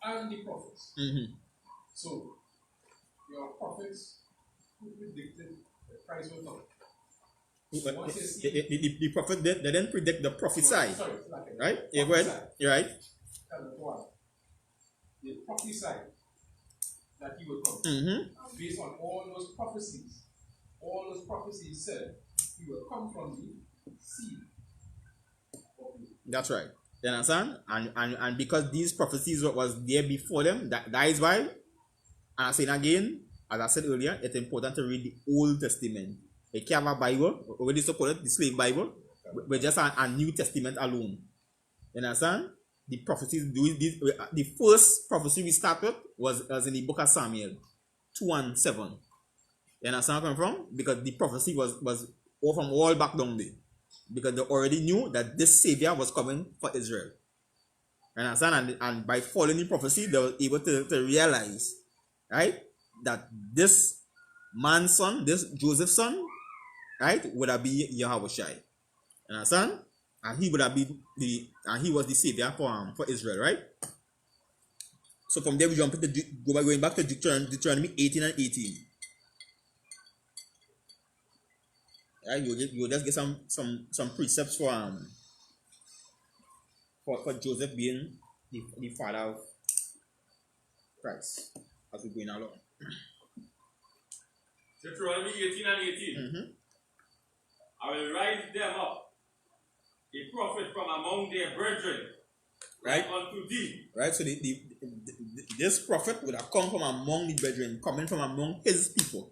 And the prophets. Mm-hmm. So, your prophets who predicted that Christ will come. The prophet, they didn't predict the prophesy. Sorry, right? Yeah, go ahead. You're right. They prophesied that he will come. Mm-hmm. And based on all those prophecies said he will come from the seed. That's right. You understand? And because these prophecies was there before them, that is why, and I'm saying again, as I said earlier, it's important to read the Old Testament. You can't have a Bible, or what is it called, the slave Bible, but just a New Testament alone. You understand? The prophecies, the first prophecy we started was in the book of Samuel 2:7. You understand where I'm from? Because the prophecy was all from all back down there. Because they already knew that this Savior was coming for Israel. You understand? And by following the prophecy, they were able to realize, right, that this man's son, this Joseph's son, right, would have been Yahawashi. You understand? And he would have been he was the Savior for Israel, right? So from there we jump into going back to Deuteronomy 18 and 18. Right, you'll just get some precepts for Joseph being the father of Christ as we're going along. Deuteronomy 18 and 18. Mm-hmm. I will rise them up a prophet from among their brethren, right, unto thee. Right, so this prophet would have come from among the brethren, coming from among his people,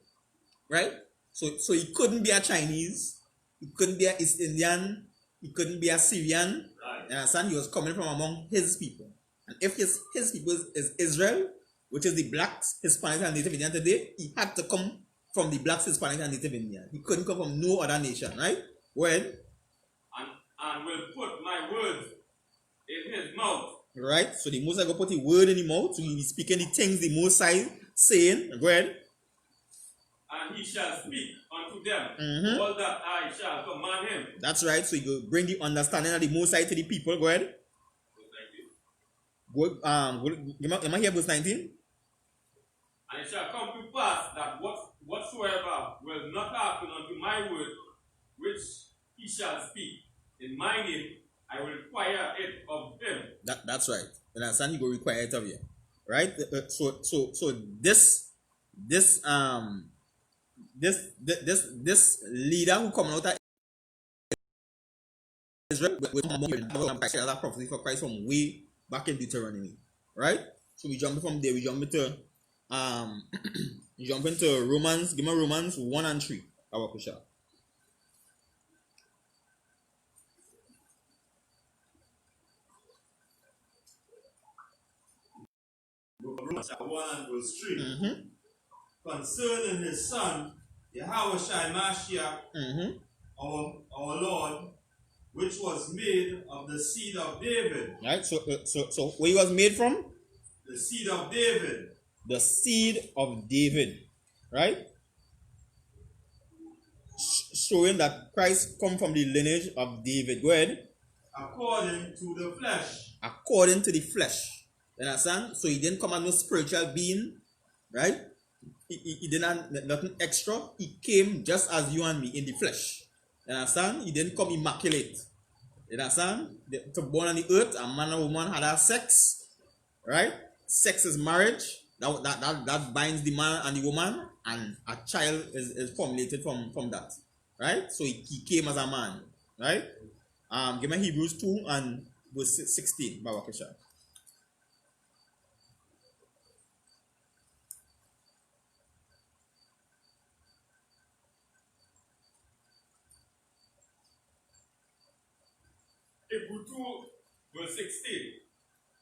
right? So he couldn't be a Chinese, he couldn't be a East Indian, he couldn't be a Syrian. Right. You understand? He was coming from among his people. And if his people is Israel, which is the blacks, Hispanics, and Native Indian today, he had to come from the blacks, Hispanics, and Native Indian. He couldn't come from no other nation, right? Well, and will put my word in his mouth. Right? So the Most High God put the word in the mouth, so he be speaking the things the Most High saying. Go ahead. And he shall speak unto them Mm-hmm. all that I shall command him. That's right. So you bring the understanding of the Most High to the people. Go ahead. Am I here verse 19? And it shall come to pass that whatsoever will not hearken unto my word, which he shall speak in my name, I will require it of him. That's right. You understand? He will require it of you, right? So this leader who coming out of Israel with that prophecy for Christ from way back in Deuteronomy, right? So we jump from there. We jump into Romans. Give me Romans 1 and 3. Our Kusha. Romans 1 and verse 3. Mm-hmm. Concerning his son, Yahawashi Mashiach, Mm-hmm. our Lord, which was made of the seed of David. Right. So where he was made from? The seed of David. The seed of David. right? Showing that Christ come from the lineage of David. Go ahead. According to the flesh. According to the flesh. You understand? So he didn't come as no spiritual being, right? He didn't have nothing extra. He came just as you and me in the flesh. You understand? He didn't come immaculate. You understand? To born on the earth, a man and woman had a sex, right? Sex is marriage. That binds the man and the woman, and a child is formulated from that, right? So he came as a man, right? Give me Hebrews 2 and verse 16. Babakisha. Hebrews 2, verse 16.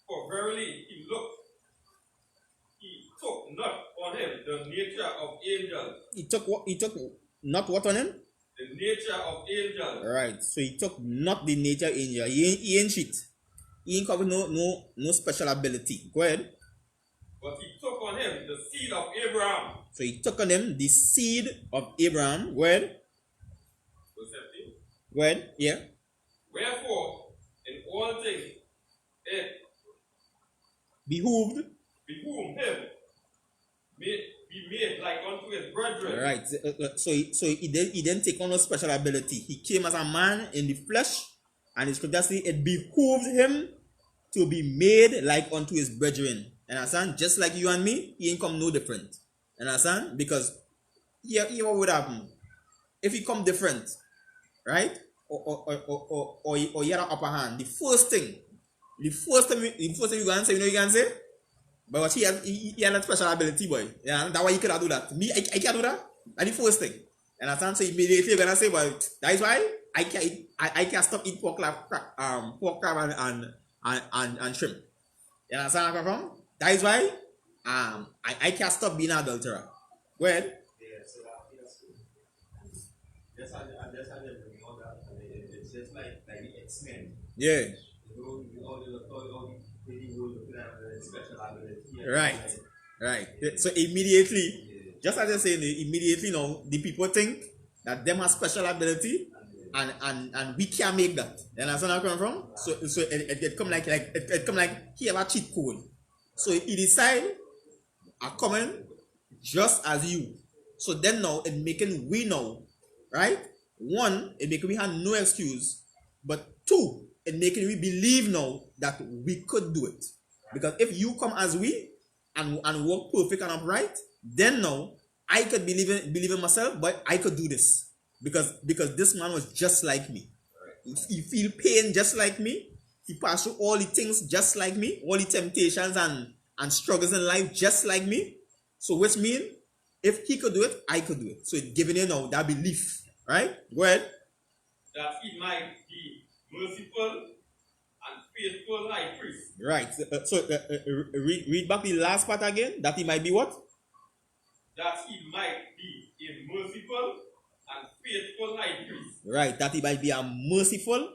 For verily he took not on him the nature of angels. He took what? He took not what on him? The nature of angels. Right. So he took not the nature of angel. He ain't shit. He ain't covered no special ability. Go ahead. But he took on him the seed of Abraham. So he took on him the seed of Abraham. Go ahead. Verse 17. Go ahead. Yeah. Wherefore, in all things, it Behooved. behooved him be made like unto his brethren. Right. So he didn't take on no special ability. He came as a man in the flesh, and the scripture says it behooved him to be made like unto his brethren. And understand? Just like you and me, he ain't come no different. And understand? Because here what would happen if he come different, right? Or he had an upper hand. The first thing you gonna say, you can say, but he had a special ability, boy. Yeah, that's why he cannot do that. Me, I can't do that. That's the first thing. And I can't say immediately you're gonna say, well, that is why I can't stop eating pork crab and shrimp. You understand where I'm from? That is why I can't stop being an adulterer. Go ahead. Yeah, so that's good. Just how they bring all that, and it's just like the X-Men. Yeah. All the world looking at the special ability. Right. So immediately, just as I say, immediately now the people think that them has special ability, and we can't make that. You understand where I'm coming from? So it come like it come like he have a cheat code. So he decide I come in just as you. So then now it making we know, right? One, it making we have no excuse, but two, it making we believe now that we could do it. Because if you come as we and work perfect and upright, then now I could believe in myself, but I could do this. Because this man was just like me. He feel pain just like me. He passed through all the things just like me, all the temptations and struggles in life just like me. So which means if he could do it, I could do it. So it's giving you now that belief. Right? Go ahead. That he might be merciful and faithful high priest. Right. Read back the last part again. That he might be what? That he might be a merciful and faithful high priest. Right. That he might be a merciful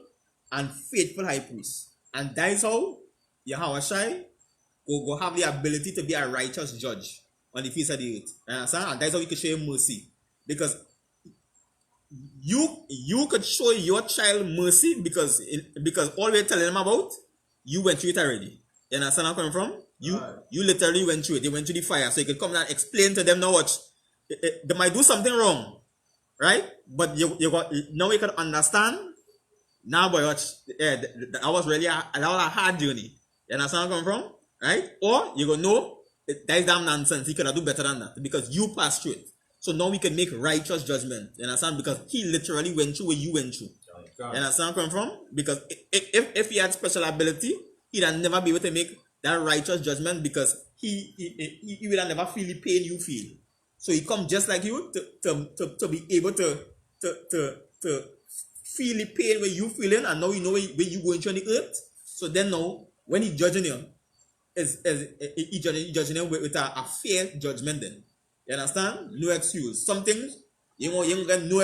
and faithful high priest. And that is how Yahweh go have the ability to be a righteous judge on the face of the earth. Understand? And that is how we can show him mercy. Because you could show your child mercy because all we're telling them about, you went through it already. You understand where I'm coming from? You literally went through it. They went through the fire. So you can come and explain to them now what they might do something wrong, right? But now you can understand. Now, boy, that was really a hard journey. You understand where I'm coming from? Right? Or you go, no, that is damn nonsense. He cannot do better than that because you passed through it. So now we can make righteous judgment. You understand? Because he literally went through what you went through. You understand where I'm from? Because if he had special ability, he'd never be able to make that righteous judgment because he would have never feel the pain you feel. So he come just like you to be able to feel the pain where you feeling, and now you know where you going through on the earth. So then now when he judging you, he judging you with a fair judgment then. You understand? No excuse. Some things you get no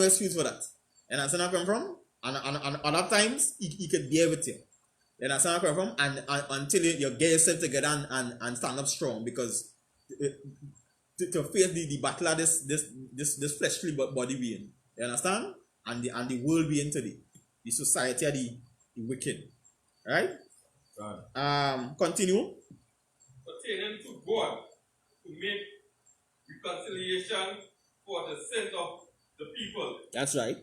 excuse for that. You understand where I'm coming from? And other times he could bear with you. You understand where I'm coming from? And until you get yourself together and stand up strong, because to face the battle of this fleshly body being. You understand? And the world being today. The society of the wicked. Right? Continue. Pertaining to God to make reconciliation for the sins of the people. That's right.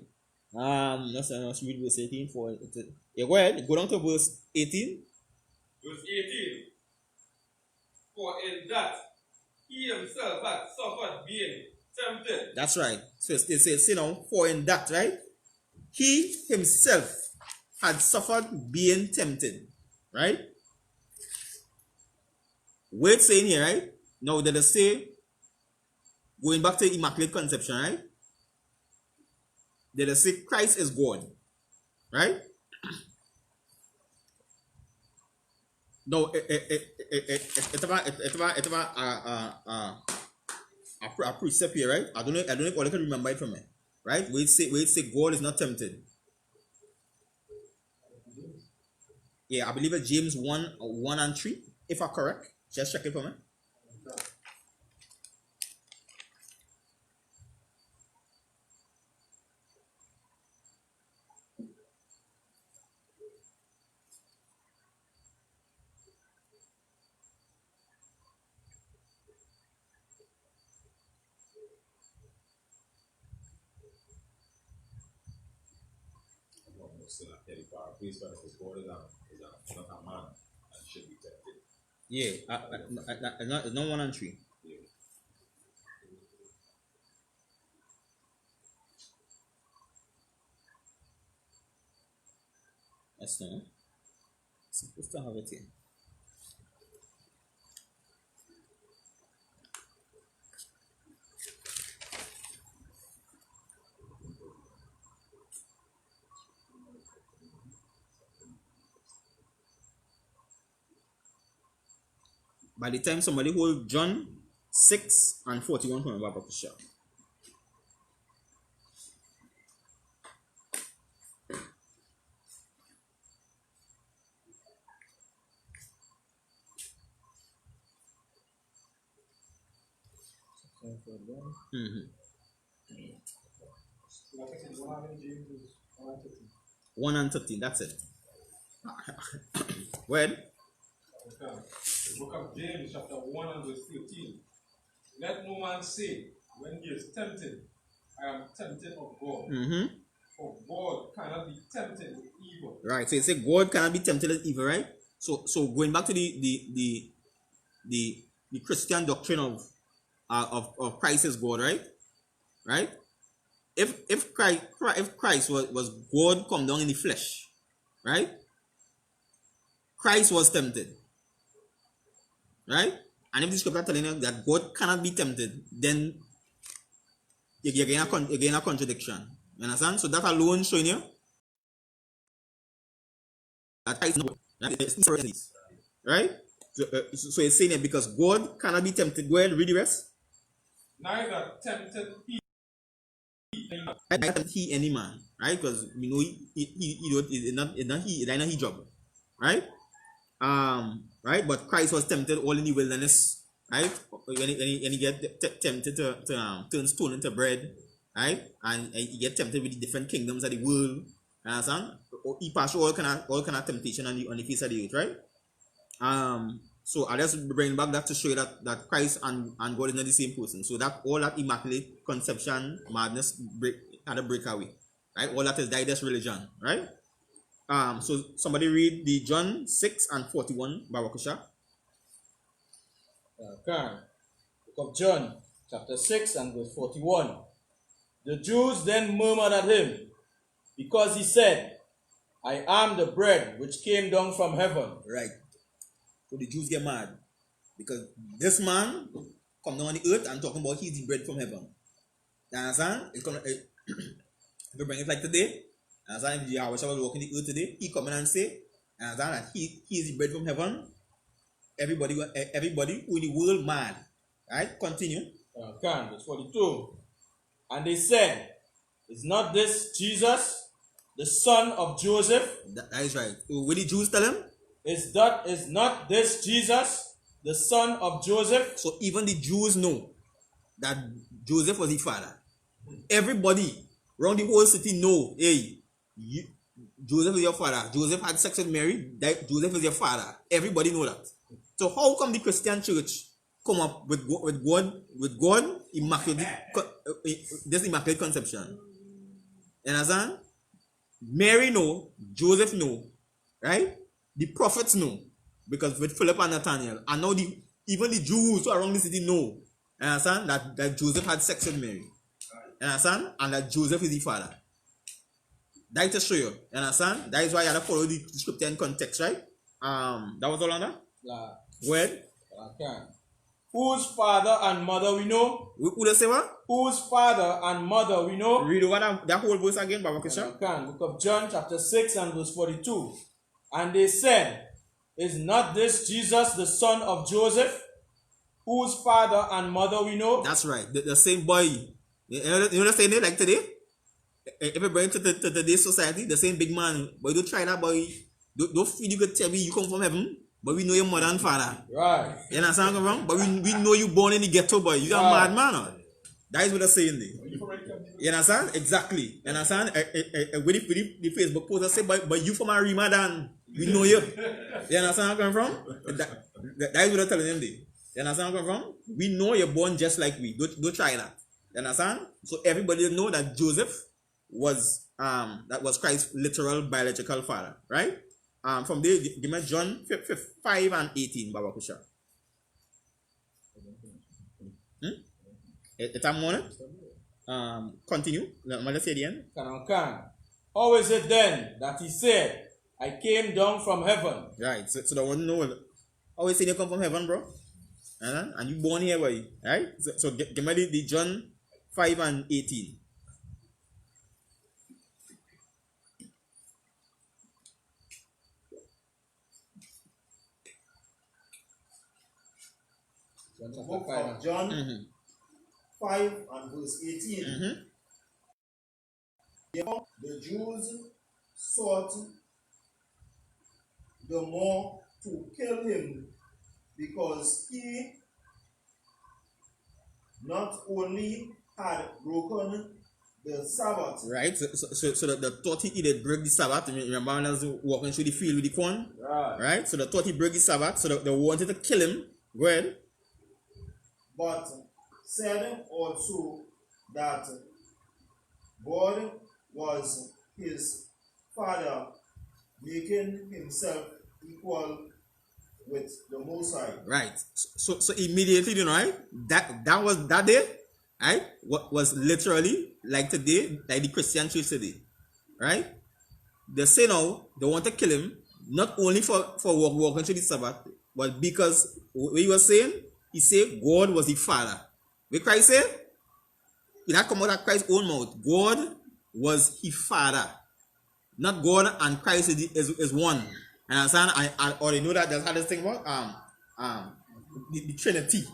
Let's read verse 18 for it. Yeah, go ahead. Go down to verse 18. Verse 18. For in that he himself had suffered being tempted. That's right. So it says, for in that, right? He himself had suffered being tempted. Right? Wait saying here, right? Now let us say, going back to Immaculate Conception, right? Let us say Christ is God. Right? Now, it's about a precept here, right? I don't know if all I can remember it from it. Right? Where it say God is not tempted. Yeah, I believe it's James 1 and 3, if I'm correct. Just check it for me. Still a petty power priest, but because God is not a man and should be tempted. Yeah, it's not 1 and 3. Yeah. That's not. It's supposed to have it here. By the time somebody hold John 6 and 41 from Baba Kusha. Mm-hmm. 1 and 13, that's it. Well, The book of James, chapter 1 and verse 13. Let no man say, when he is tempted, I am tempted of God. mm-hmm. For God cannot be tempted with evil. Right. So you say God cannot be tempted with evil, right? So going back to the Christian doctrine of Christ as God, right? Right? If Christ was God come down in the flesh, right? Christ was tempted. Right? And if the scripture telling you that God cannot be tempted, then you're getting a contradiction. You understand? So that alone showing you that Christ is not God. Right? So it's saying it because God cannot be tempted. Go ahead, read the rest. Neither tempted he Neither tempted he any man. Right? Because we know it's not his job. Right? Right, but Christ was tempted all in the wilderness, right? When he get tempted to turn stone into bread, right? And he get tempted with the different kingdoms of the world, understand? He passed all kind of temptation on the face of the earth, right? So I just bring back that to show you that Christ and God is not the same person. So that all that Immaculate Conception madness had a breakaway, right? All that is diverse religion, right? So somebody read the John 6 and 41, Babakusha. Okay. Book of John, chapter 6 and verse 41. The Jews then murmured at him, because he said, I am the bread which came down from heaven. Right. So the Jews get mad because this man come down on the earth and talking about he's the bread from heaven. You understand? If you bring it like today, understand? If Yahweh was walking the earth today, he come in and say, understand that he is the bread from heaven. Everybody who in the world mad. Right? Continue. Okay, verse 42. And they said, is not this Jesus, the son of Joseph? That is right. So what the Jews tell him? Is not this Jesus, the son of Joseph? So even the Jews know that Joseph was his father. Everybody around the whole city know, hey, Joseph is your father. Joseph had sex with Mary. Joseph is your father. Everybody know that. So how come the Christian church come up with God immaculate, this immaculate conception? You understand? Mary know, Joseph know, right? The prophets know, because with Philip and Nathaniel, and now even the Jews who are around the city know, you understand, that Joseph had sex with Mary. You understand? And that Joseph is the father. That to show you. You understand? That is why you have to follow the scripture in context, right? That was all on that? Yeah. Word? Okay. Whose father and mother we know? Who does say what? Whose father and mother we know? Read over that whole verse again, Baba Kisha. Okay. Book of John chapter 6 and verse 42. And they said, is not this Jesus the son of Joseph, whose father and mother we know? That's right. The same boy. You know the same name like today? If you bring to today's society, the same big man. But don't try that, boy. Don't feel you could tell me you come from heaven, but we know your mother and father. Right. You understand what I'm wrong? But we know you born in the ghetto, boy. You are a mad man. Or? That is what they're saying there. You understand? Exactly. You understand? With the Facebook post, I say, but you from a Ramadan. We know you. You understand where I'm from? That is what they're telling them there. You understand where I'm from? We know you're born just like we. Don't try that. You understand? So everybody know that Joseph was Christ's literal biological father, right? From there, give me John 5 and 18, Baba Kusha. It's a moment. Continue. Let's say the end. How is it then that he said, I came down from heaven? Right. So the one know. How is it you come from heaven, bro? And you born here, boy. Right? So give me the John 5 and 18. The book of John 5 and verse 18. Therefore, the Jews sought the more to kill him, because he not only had broken the Sabbath. Right. So the thought he did break the Sabbath. Remember when I was walking through the field with the corn? Right. So the thought he broke the Sabbath. So they wanted to kill him. Go ahead. But said also that God was his father, making himself equal with the Most High. Right. So immediately, you know, right? That was that day, right? What was literally like today, like the Christian church today, right? They say now they want to kill him, not only for walking through the Sabbath, but because what he was saying, he said God was the father. What Christ said? It had come out of Christ's own mouth. God was his father. Not God and Christ is one. And understand? I already know that. That's how this thing about the Trinity.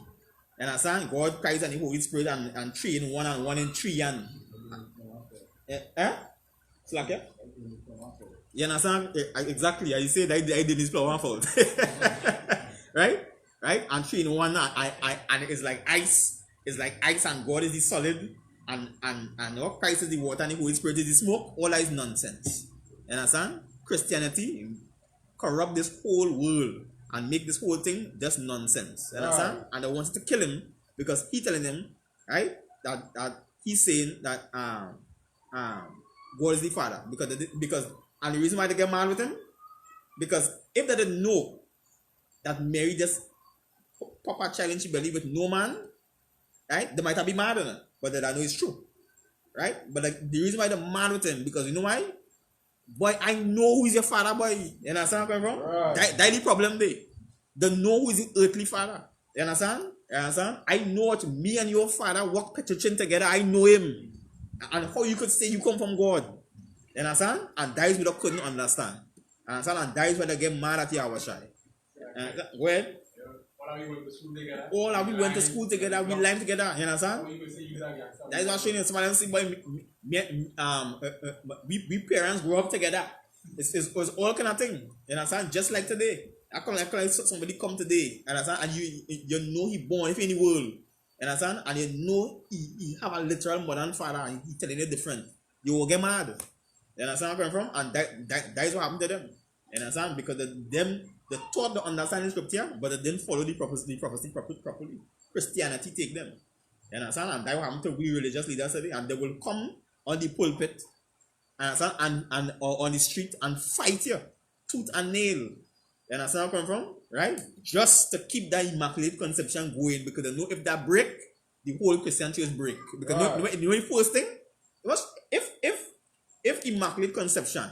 And understand? God, Christ, and the Holy Spirit, and three in one, and one in three, and it's like yeah. You understand? Exactly. I say that I did this for one fault. Right? And three in one, and it's like ice. It's like ice, and God is the solid, and Christ is the water, and the Holy Spirit is the smoke. All that is nonsense. You understand? Christianity corrupt this whole world and make this whole thing just nonsense. You understand? And they wanted to kill him because he telling them, right, that he's saying that God is the father, because and the reason why they get mad with him, because if they didn't know that Mary just pop a child in she belly with no man, right, they might have been mad on it, but they don't know it's true, right? But the reason why they're mad with him, because you know why? Boy, I know who is your father, boy. You understand where I'm from? Right. That's the problem there. They know who is the earthly father. You understand? I know what me and your father work petition together. I know him. And how you could say you come from God. You understand? And that is what they couldn't understand. Understand? And that is why they get mad at Yahushua. Go ahead. All of we went to school together, we live together, you understand? That is what I'm showing you. Somebody say, boy, we parents grew up together. It's all kind of thing, you understand? Just like today. I come like somebody come today, you understand? And you know he born if in the world. You understand? And you know he have a literal mother and father and he telling you different. You will get mad. You understand where I'm from? And that is what happened to them. You understand? Because they thought they understand the scripture, but they didn't follow the prophecy properly. Christianity take them. You understand? And that will happen to we religious leaders today, and they will come on the pulpit and or on the street and fight you tooth and nail. You understand where I'm from? Right? Just to keep that Immaculate Conception going, because they know if that break, the whole Christian church break. Because you know the first thing was if Immaculate Conception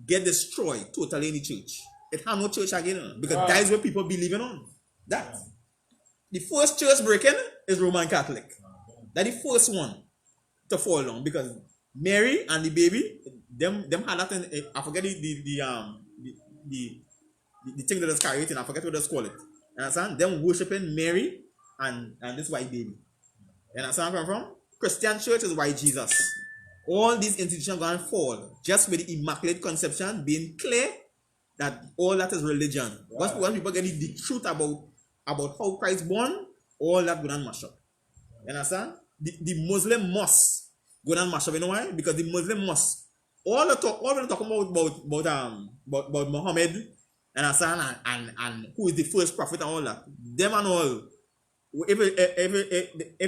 get destroyed totally in the church, it have no church again, because that is what people believing on. That the first church breaking is Roman Catholic. That the first one to fall down, because Mary and the baby, them had that in, I forget the thing that is carried in, I forget what they call it. You understand? Them worshiping Mary and this white baby. You understand where I'm from? Christian church is white Jesus. All these institutions going to fall just with the Immaculate Conception being clear that all that is religion. Once people get the truth about how Christ born, all that going to mash up. You understand? The Muslim mosque going to mash up. You know why? Because the Muslim mosque, all we're talking about Muhammad, understand, and who is the first prophet and all that. Them and all. If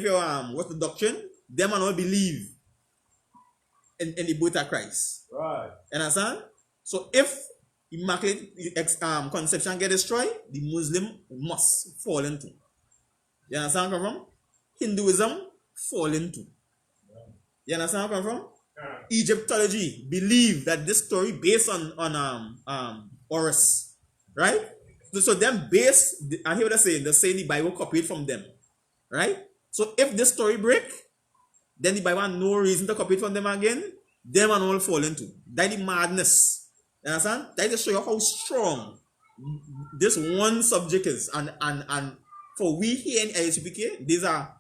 you what's the doctrine? Them and all believe in the birth of Christ. Right. Understand? So if Immaculate Conception get destroyed, the Muslim must fall into. You understand where I'm from? Hinduism fall into. You understand where I'm from? Egyptology believe that this story based on Horus, right? So them base, I hear what they're saying. They're saying the Bible copied from them, right? So if this story break, then the Bible has no reason to copy it from them again. Them and all fall into. That's the madness. You understand? That just show you how strong this one subject is. And for we here in I.S.U.P.K, these are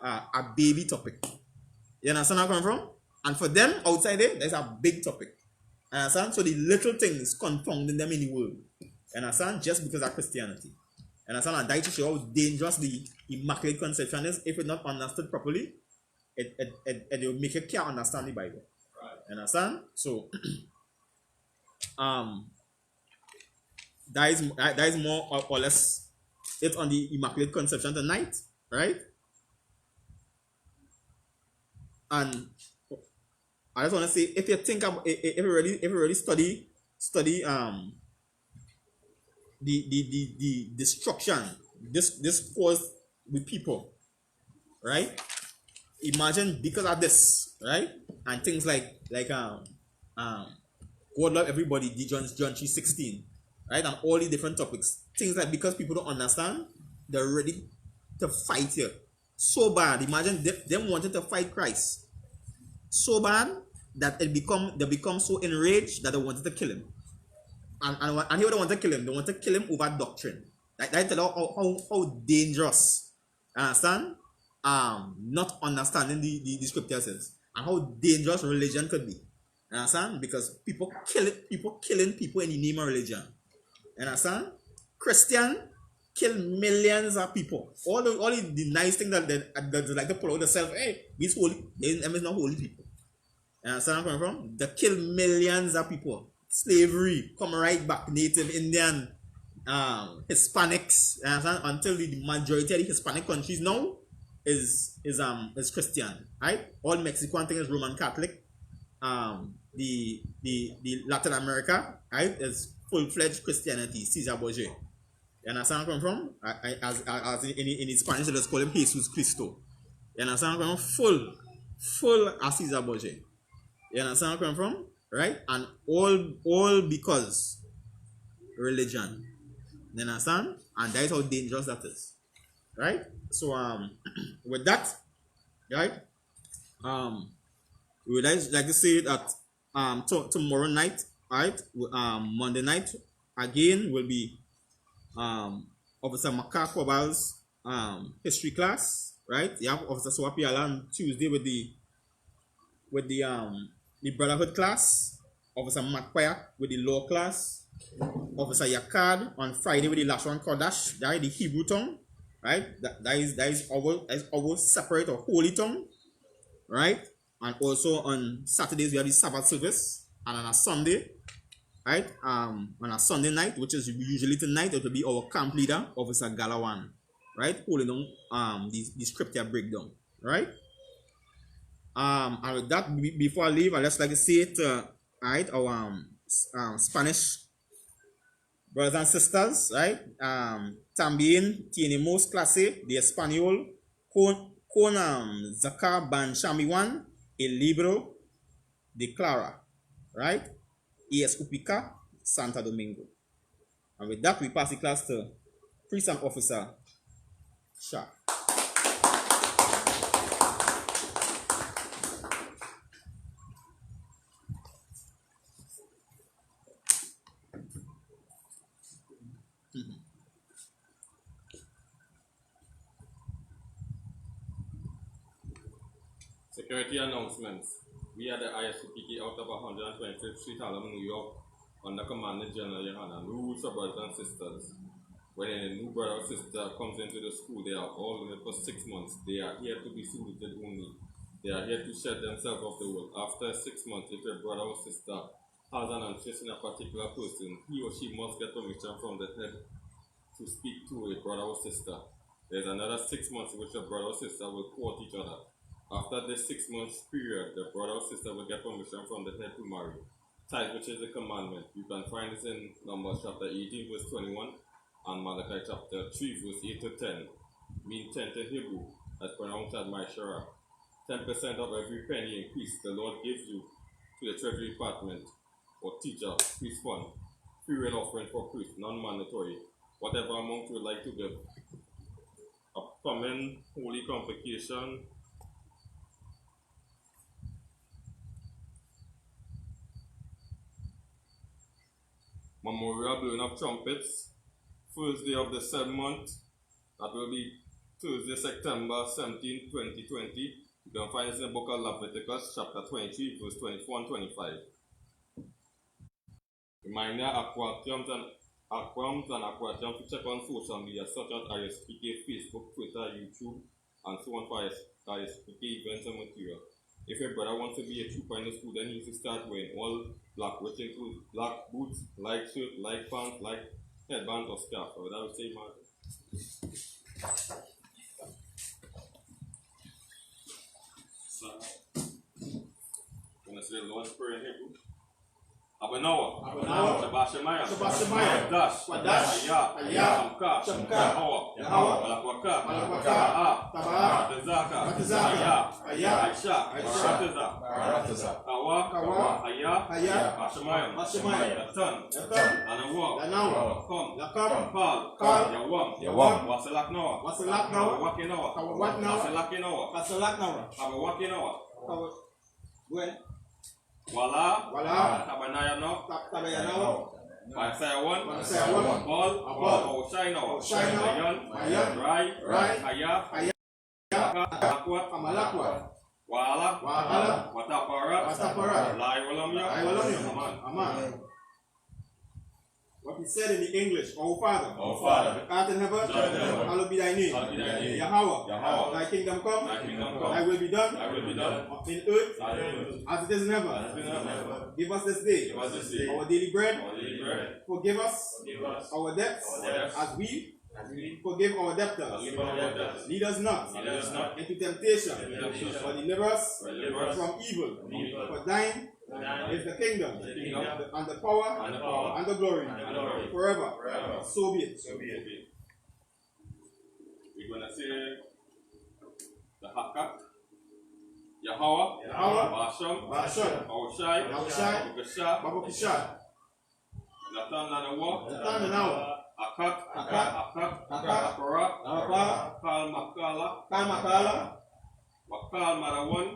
a baby topic. You understand where I'm coming from? And for them outside there, there's a big topic. You understand? So the little things confounding them in the world. You understand? Just because of Christianity. You understand? And that to show how dangerous the Immaculate Conception is if it's not understood properly. It will make you can't understand the Bible. Right. You understand? So that is more or less it on the Immaculate Conception tonight, right? And I just want to say, if you think about, if you really study the destruction this caused with people, right? Imagine because of this, right? And things like God love everybody, the John 3:16, right? And all the different topics, things like because people don't understand, they're ready to fight here so bad. Imagine them wanted to fight Christ so bad that they become so enraged that they wanted to kill him. And here they want to kill him. They want to kill him over doctrine. That tell how dangerous. Understand? Not understanding the scriptures is, and how dangerous religion could be. Understand? Because people killing people in the name of religion. Understand? Christian kill millions of people. All the nice thing that they like to pull out themselves. Hey, these holy. Them is not holy people. Understand where I'm coming from? They kill millions of people. Slavery come right back. Native Indian, Hispanics. Understand? Until the majority of the Hispanic countries now is Christian, right? All Mexican thing is Roman Catholic. The Latin America, right, is full-fledged Christianity. Cesar Borgia. You understand where I'm from? As in Spanish, let's call him Jesus Cristo. You understand where I'm from? Full as Cesar Borgia. You understand where I'm from? Right? And all because religion. You understand? And that is how dangerous that is. Right? So with that, right? We would like to say that tomorrow night, right? Monday night again will be Officer Makakobal's history class, right? You have Officer Swapiala on Tuesday with the Brotherhood class, Officer Matpayak with the law class, Officer Yakad on Friday with the Lashon Kodash, right? The Hebrew tongue, right? That is our separate or holy tongue, right? And also on Saturdays we have the Sabbath service, and on a Sunday, right? On a Sunday night, which is usually tonight, it will be our camp leader, Officer Galawan, right? Holding on the scripture breakdown, right? And with that, before I leave, I just like to say it, right? Our Spanish brothers and sisters, right? También tenemos clase de español con Zaka Ban Shamiwan, el libro de Clara, right? I.S.U.P.K, Santo Domingo. And with that, we pass the class to Priest and Officer Shah. Security announcements. We are the I.S.U.P.K out of 125th Street, Harlem, New York, under Commander General YAHANNA. Rules for brothers and sisters. When a new brother or sister comes into the school, they are all in it for 6 months. They are here to be saluted only. They are here to shed themselves off the world. After 6 months, if a brother or sister has an interest in a particular person, he or she must get permission from the head to speak to a brother or sister. There's another 6 months in which a brother or sister will court each other. After this 6 months period, the brother or sister will get permission from the head to marry. Tithe, which is the commandment. You can find this in Numbers chapter 18, verse 21, and Malachi chapter 3, verse 8 to 10. Mean 10 in Hebrew, as pronounced as Maishara. 10% of every penny increase the Lord gives you to the Treasury Department or teacher, priest fund, free will offering for priests, non-mandatory, whatever amount you would like to give. Upcoming holy convocation. Memorial blowing of trumpets, first day of the 7th month, that will be Thursday, September 17, 2020. You can find this in the book of Leviticus, chapter 23, verse 24 and 25. Reminder, aquariums and aquariums to check on social media such as I.S.U.P.K, Facebook, Twitter, YouTube, and so on for I.S.U.P.K events and material. If a brother wants to be a trooper in the school, then he needs to start wearing all black, which includes black boots, light shirt, light pants, light headband or scarf. So that would say, Martin. So, gonna say the Lord's Prayer in Hebrew. Abanawa, Shabashemaya, Dash, I.S.U.P.K, Yahweh, Taba'a, Tezaka, I.S.U.P.K, Kawa, Hashemayim, Atan, Anawa, Kom, Pal, Yawam, Wasalaknawa, Wasalakinawa, When? Wala, Tabanayano, Isaiah 1, Paul, Shainawa, Rai, Haya, Amalakwa, Wala, Watapara, Lai Walamya, Aman. What he said in the English, Our Father, art in heaven, hallowed be thy name. Yahweh, thy kingdom come, thy will be done, in earth as it is in heaven. Give us this day our daily bread. Forgive us our debts as we forgive our debtors. Lead us not into temptation, but deliver us from evil. For thine is the kingdom, and the power, and the glory, forever. So be it. We're going to say the Hakak, Yahweh, Basham, Awashai, Babakisha, Natan Nanawa, Akak, Akara, Kalmakala, Wakal Marawan,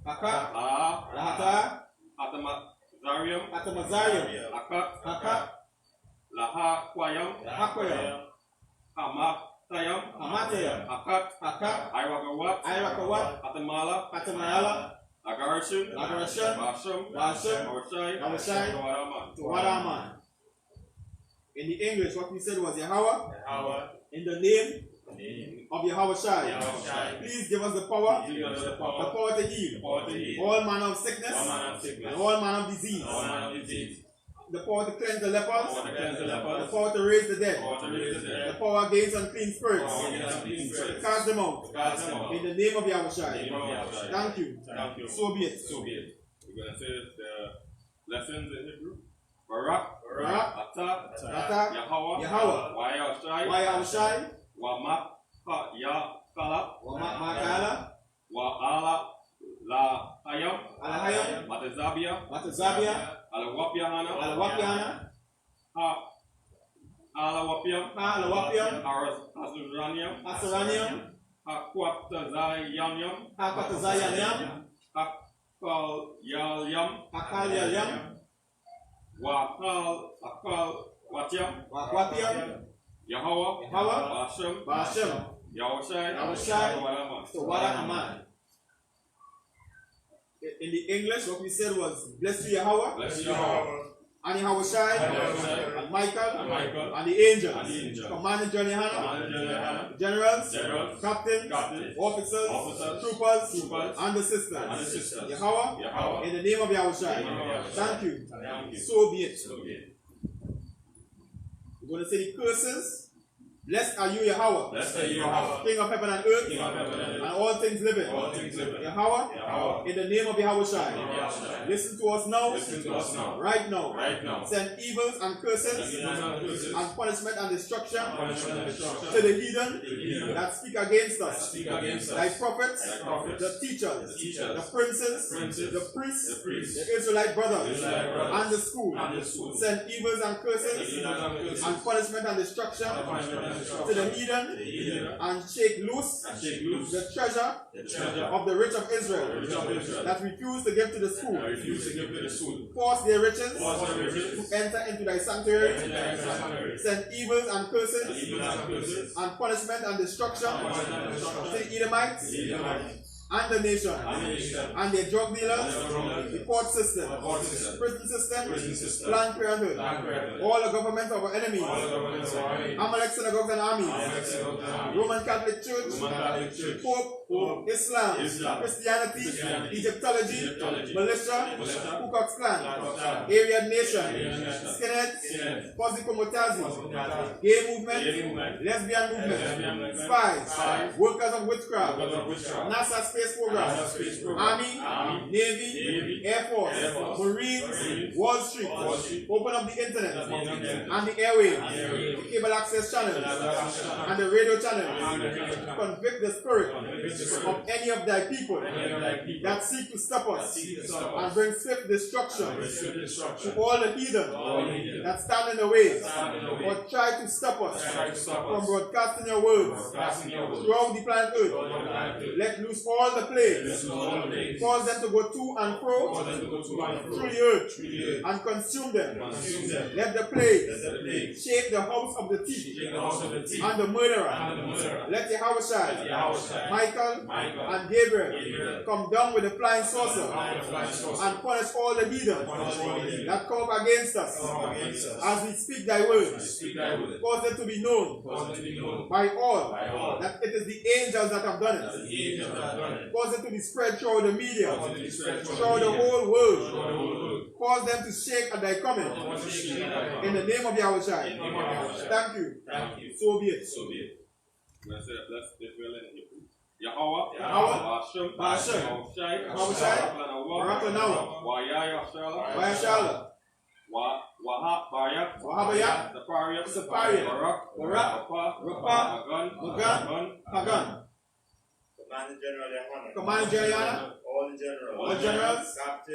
Akak, Lahata, Atamazarium, Akak, Laha Kwayam, Hamatayam, Akak, Iwakawat, Atamala, Agarashim, Basham, Awashai, Waraman. In the English, what we said was Yahweh. Yahweh. In the name Name. of Yahweh Shai. Yahweh. Please give us the power. Give us the The power. power to heal. Power to heal. All manner of sickness. All manner of sickness. And all manner of disease. All manner of disease. The power to cleanse the lepers. Power to cleanse the The lepers. power to raise the dead. Power to raise the The dead. power against unclean spirits. Power against unclean To spirits. cast them out. Cast them out. In the name of Yahweh Shai. Name of Yahweh. Thank you. Thank you. So be it. So be it. We're going to say the lessons in Hebrew. Barak, Barak, Ata, Ata, Yahweh, Yahweh, Yahweh, Shai, Wamak, Yakala, Makala, Ala, La Hayam, Alahayam, Matazabia, Matazabia, Alawapiahana, Alawapiana, Alawapiam, Alawapiam, Azuraniam, Asaranium, Hakwatazayanyam, Hakatazayanyam, Akalyam, Akalyayam, Watiam, Wakwatiam, Yahweh, Yahweh, Bashem, Bashem, Yahushai, Yahushai, so Wara Aman. In the English, what we said was, bless you Yahweh, bless you, Yahweh, and Yahweh Shai, Yahushai, and Michael, and Michael, and the angels, and the angels. Commander Johnny Hannah, Commander Yahanna, generals, Generals, captains, Captains, officers, Officers, troopers, Troopers, and the sisters. and the sisters. Yahweh, Yahweh, in the name of Yahweh Shai. in the name of Yahushai. Thank you. Thank you. So be it. So be it. We're going to say the curses. Blessed are you, Yahweh, Blessed are you, Yahweh, King of heaven and earth, King of heaven and and earth, all things living. all things living. Yahweh, Yahweh, in the name of Yahweh in the Shai. name of Yahushai. Listen to us now, Listen to us now. right now. Right now. Send evils and curses And curses, and punishment and destruction punishment and destruction to the heathen to the heathen that speak against us. speak against Thy us. prophets, Thy prophets, the teachers, the teachers, the princes, princes, the priests, the priests, the Israelite brothers, the Israelite brothers, and the school. and the school. Send evils and curses Evils and curses, and punishment and destruction and punishment and to destruction the to the heathen heathen, and shake loose and shake loose the treasure the treasure of the rich of the Israel rich of Israel that refuse to give to the school. that refuse to give to the school. Force Force their riches their riches to enter into thy sanctuary. into thy sanctuary. Send evils and curses Evils and curses, and punishment and destruction punishment and to destruction the Edomites to the Edomites, and the nation and the nation, and their drug dealers, and their drug dealers, the court system, the court system, prison system, prison system, Planned Parenthood, Planned Parenthood, all the government of our enemies, all the governments of our enemies, Amalek synagogues and armies, Amalek synagogues and armies, Roman Catholic Church, Roman Catholic Church, Pope, Islam, Islam, Christianity, Christianity, Egyptology, Egyptology, militia, militia, Ku Klux Klan, Ku Klux Klan, Aryan Nation, Aryan Nation, Skinheads, Skinheads, Posse Comitazi, Comitazi, Gay Movement, Gay Movement, Lesbian Lesbian Movement, Movement, Spies, Spies, Workers of Witchcraft, Workers of Witchcraft, NASA Space Program, NASA Space Program, Army, Army, Navy, Navy, Air Force, Air Force, Marines, Marines, Wall Street, Wall Street, open up the internet, Open up the internet, and the airwaves, airwaves, the cable access channels, channels, and the radio and the channels. radio channels. Convict the spirit Convict the spirit of any of thy people any of thy people that seek to stop us seek to stop and us, bring swift destruction and bring swift destruction to all the heathen all the heathen that stand in the way stand in the way or try to stop us try to stop from us broadcasting your words broadcasting your words throughout the planet throughout earth. the planet Earth. Let loose all the plagues, This is all the days. cause them to go to and fro Cause them to go to and fro through the earth through the earth. and consume them. Consume them. Let the plagues Let the plagues shake the house of the thief shake the house of the thief and the murderer. and the murderer. Let Yahweh Shai, Yahushai, Michael, Michael, and Gabriel Gabriel come down with the flying saucer and the flying saucer, and punish all the heathen punish all the heathen that come up against us come against us. as we speak thy words. Speak thy word. Cause them to be known Cause them to be known by all by all that it is the angels that have done that it. the angels have done it. Cause it to be spread throughout the media, Cause it to be spread throughout the media, whole world. throughout the whole world. Cause them to shake at thy coming. Cause them to shake at thy In coming. the name of Yahweh In Shai. the name of Yahushai. Thank you. Thank you. So be it. So be it. Let's Israel in Hebrew. Yahweh, Yahweh, Bashem, Bashem, Yahushai, Yahushai, Barakanawa, Wayashala, Wayashala, Wahabayat, Wahabayat, Sapariat, Sapariat, Barak, Barak, Rapa, Magan, Hagan, Commander General Yahanna, Commander General, all the generals, all generals,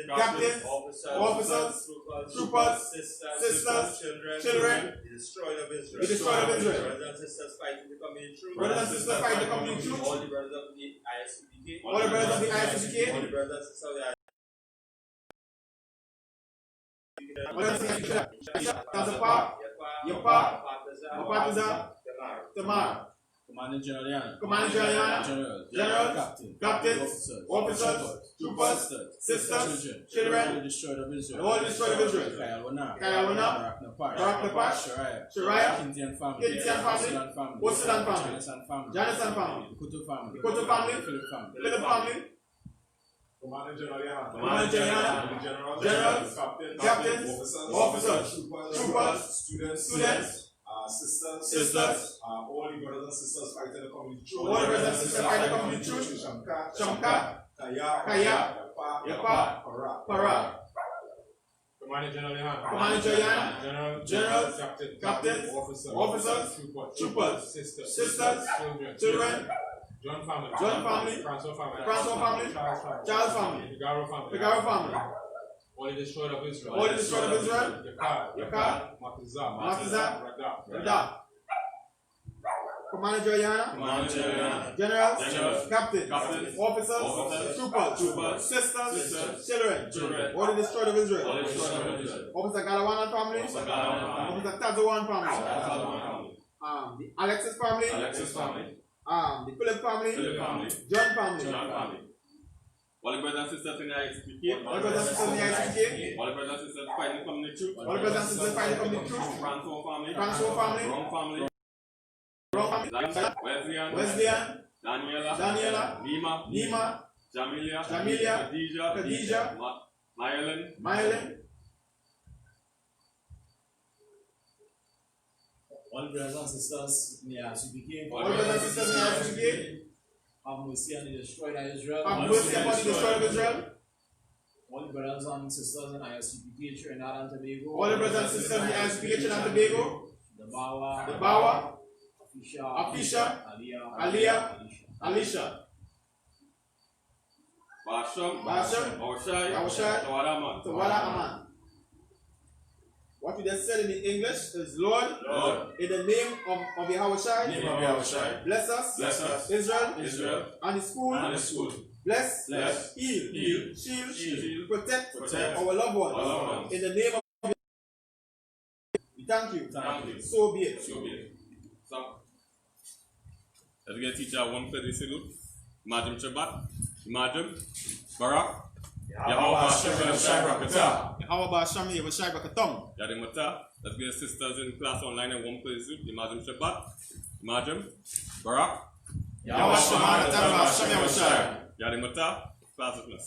captains, officers, troopers, sisters, children, the destroyer of Israel, the destroyer of Israel. brothers and sisters fighting to come in truth, Brothers and sisters fighting to come in truth. all the brothers of the I.S.U.P.K, All the brothers of the all I.S.U.P.K, the brothers and sisters of the Concepción, I.S.U.P.K, Tamar, Commanding General YAHANNA. Commanding General YAHANNA. Generals, captains, officers, troopers, sisters, children, the destroyed of Israel. all destroyed of Israel. Kayalwana, Barak Shariah, Kintian family, Kintian family, Wosilan family, Janison family, Kutu family, Koto family, Philip family, Philip family, Commanding General YAHANNA. Commanding General YAHANNA. Generals, captains, officers, troopers, students, sisters, all the brothers and sisters fighting the community truth. all the brothers and sisters fighting the community truth. Shamka, Kaya, Yapa, Para, Commanding General YAHANNA. Commanding General YAHANNA. Generals, captains, officers, troopers, sisters, children, John family, Francois family, Charles family, Figaro family, all the destroyed of Israel, all the destroyed of Israel, Yakar, Matiza, Rada. Commanding General YAHANNA. Generals, captains, officers, troopers, sisters, children, all the destroyed of Israel. Officer Galawan family, Officer Tazawan family, the Alexis family, the Philip family, John family, all the brothers and sisters in the I.S.U.P.K. all the brothers and sisters in the I.S.U.P.K. all the brothers and sisters fighting from the truth. all the brothers and sisters fighting from the truth. Francois family, Wrong family, Wesleyan, Daniela, Nima, Jamilia, Khadija, Mylan, all the brothers and sisters in the I.S.U.P.K. all the brothers and sisters in the I.S.U.P.K. Have mercy on the destroyed of Israel. Have mercy upon the destroyed of Israel. All the brothers and sisters in I.S.U.P.K. Trinidad and Tobago. All the brothers and sisters in the I.S.U.P.K. Trinidad and Tobago. The Bawa, Afisha, Aliyah, Alicia, Basham, Awashai, Tawala Aman. What we just said in the English is Lord, in the name of Yahawashi, bless us, Israel, and His school, bless, heal, shield, protect our loved ones. In the name of we thank you. So be it. So, let's get teacher one for the salute. Imagine Shabbat, Imagine Barak, Yahweh Hashem Yahweh Bakatom. Yadimata. Let's get sisters in class online and one for the salute. Imagine Shabbat, Imagine Barak, Yahweh Hashem Yahweh Yadimata. Class of us.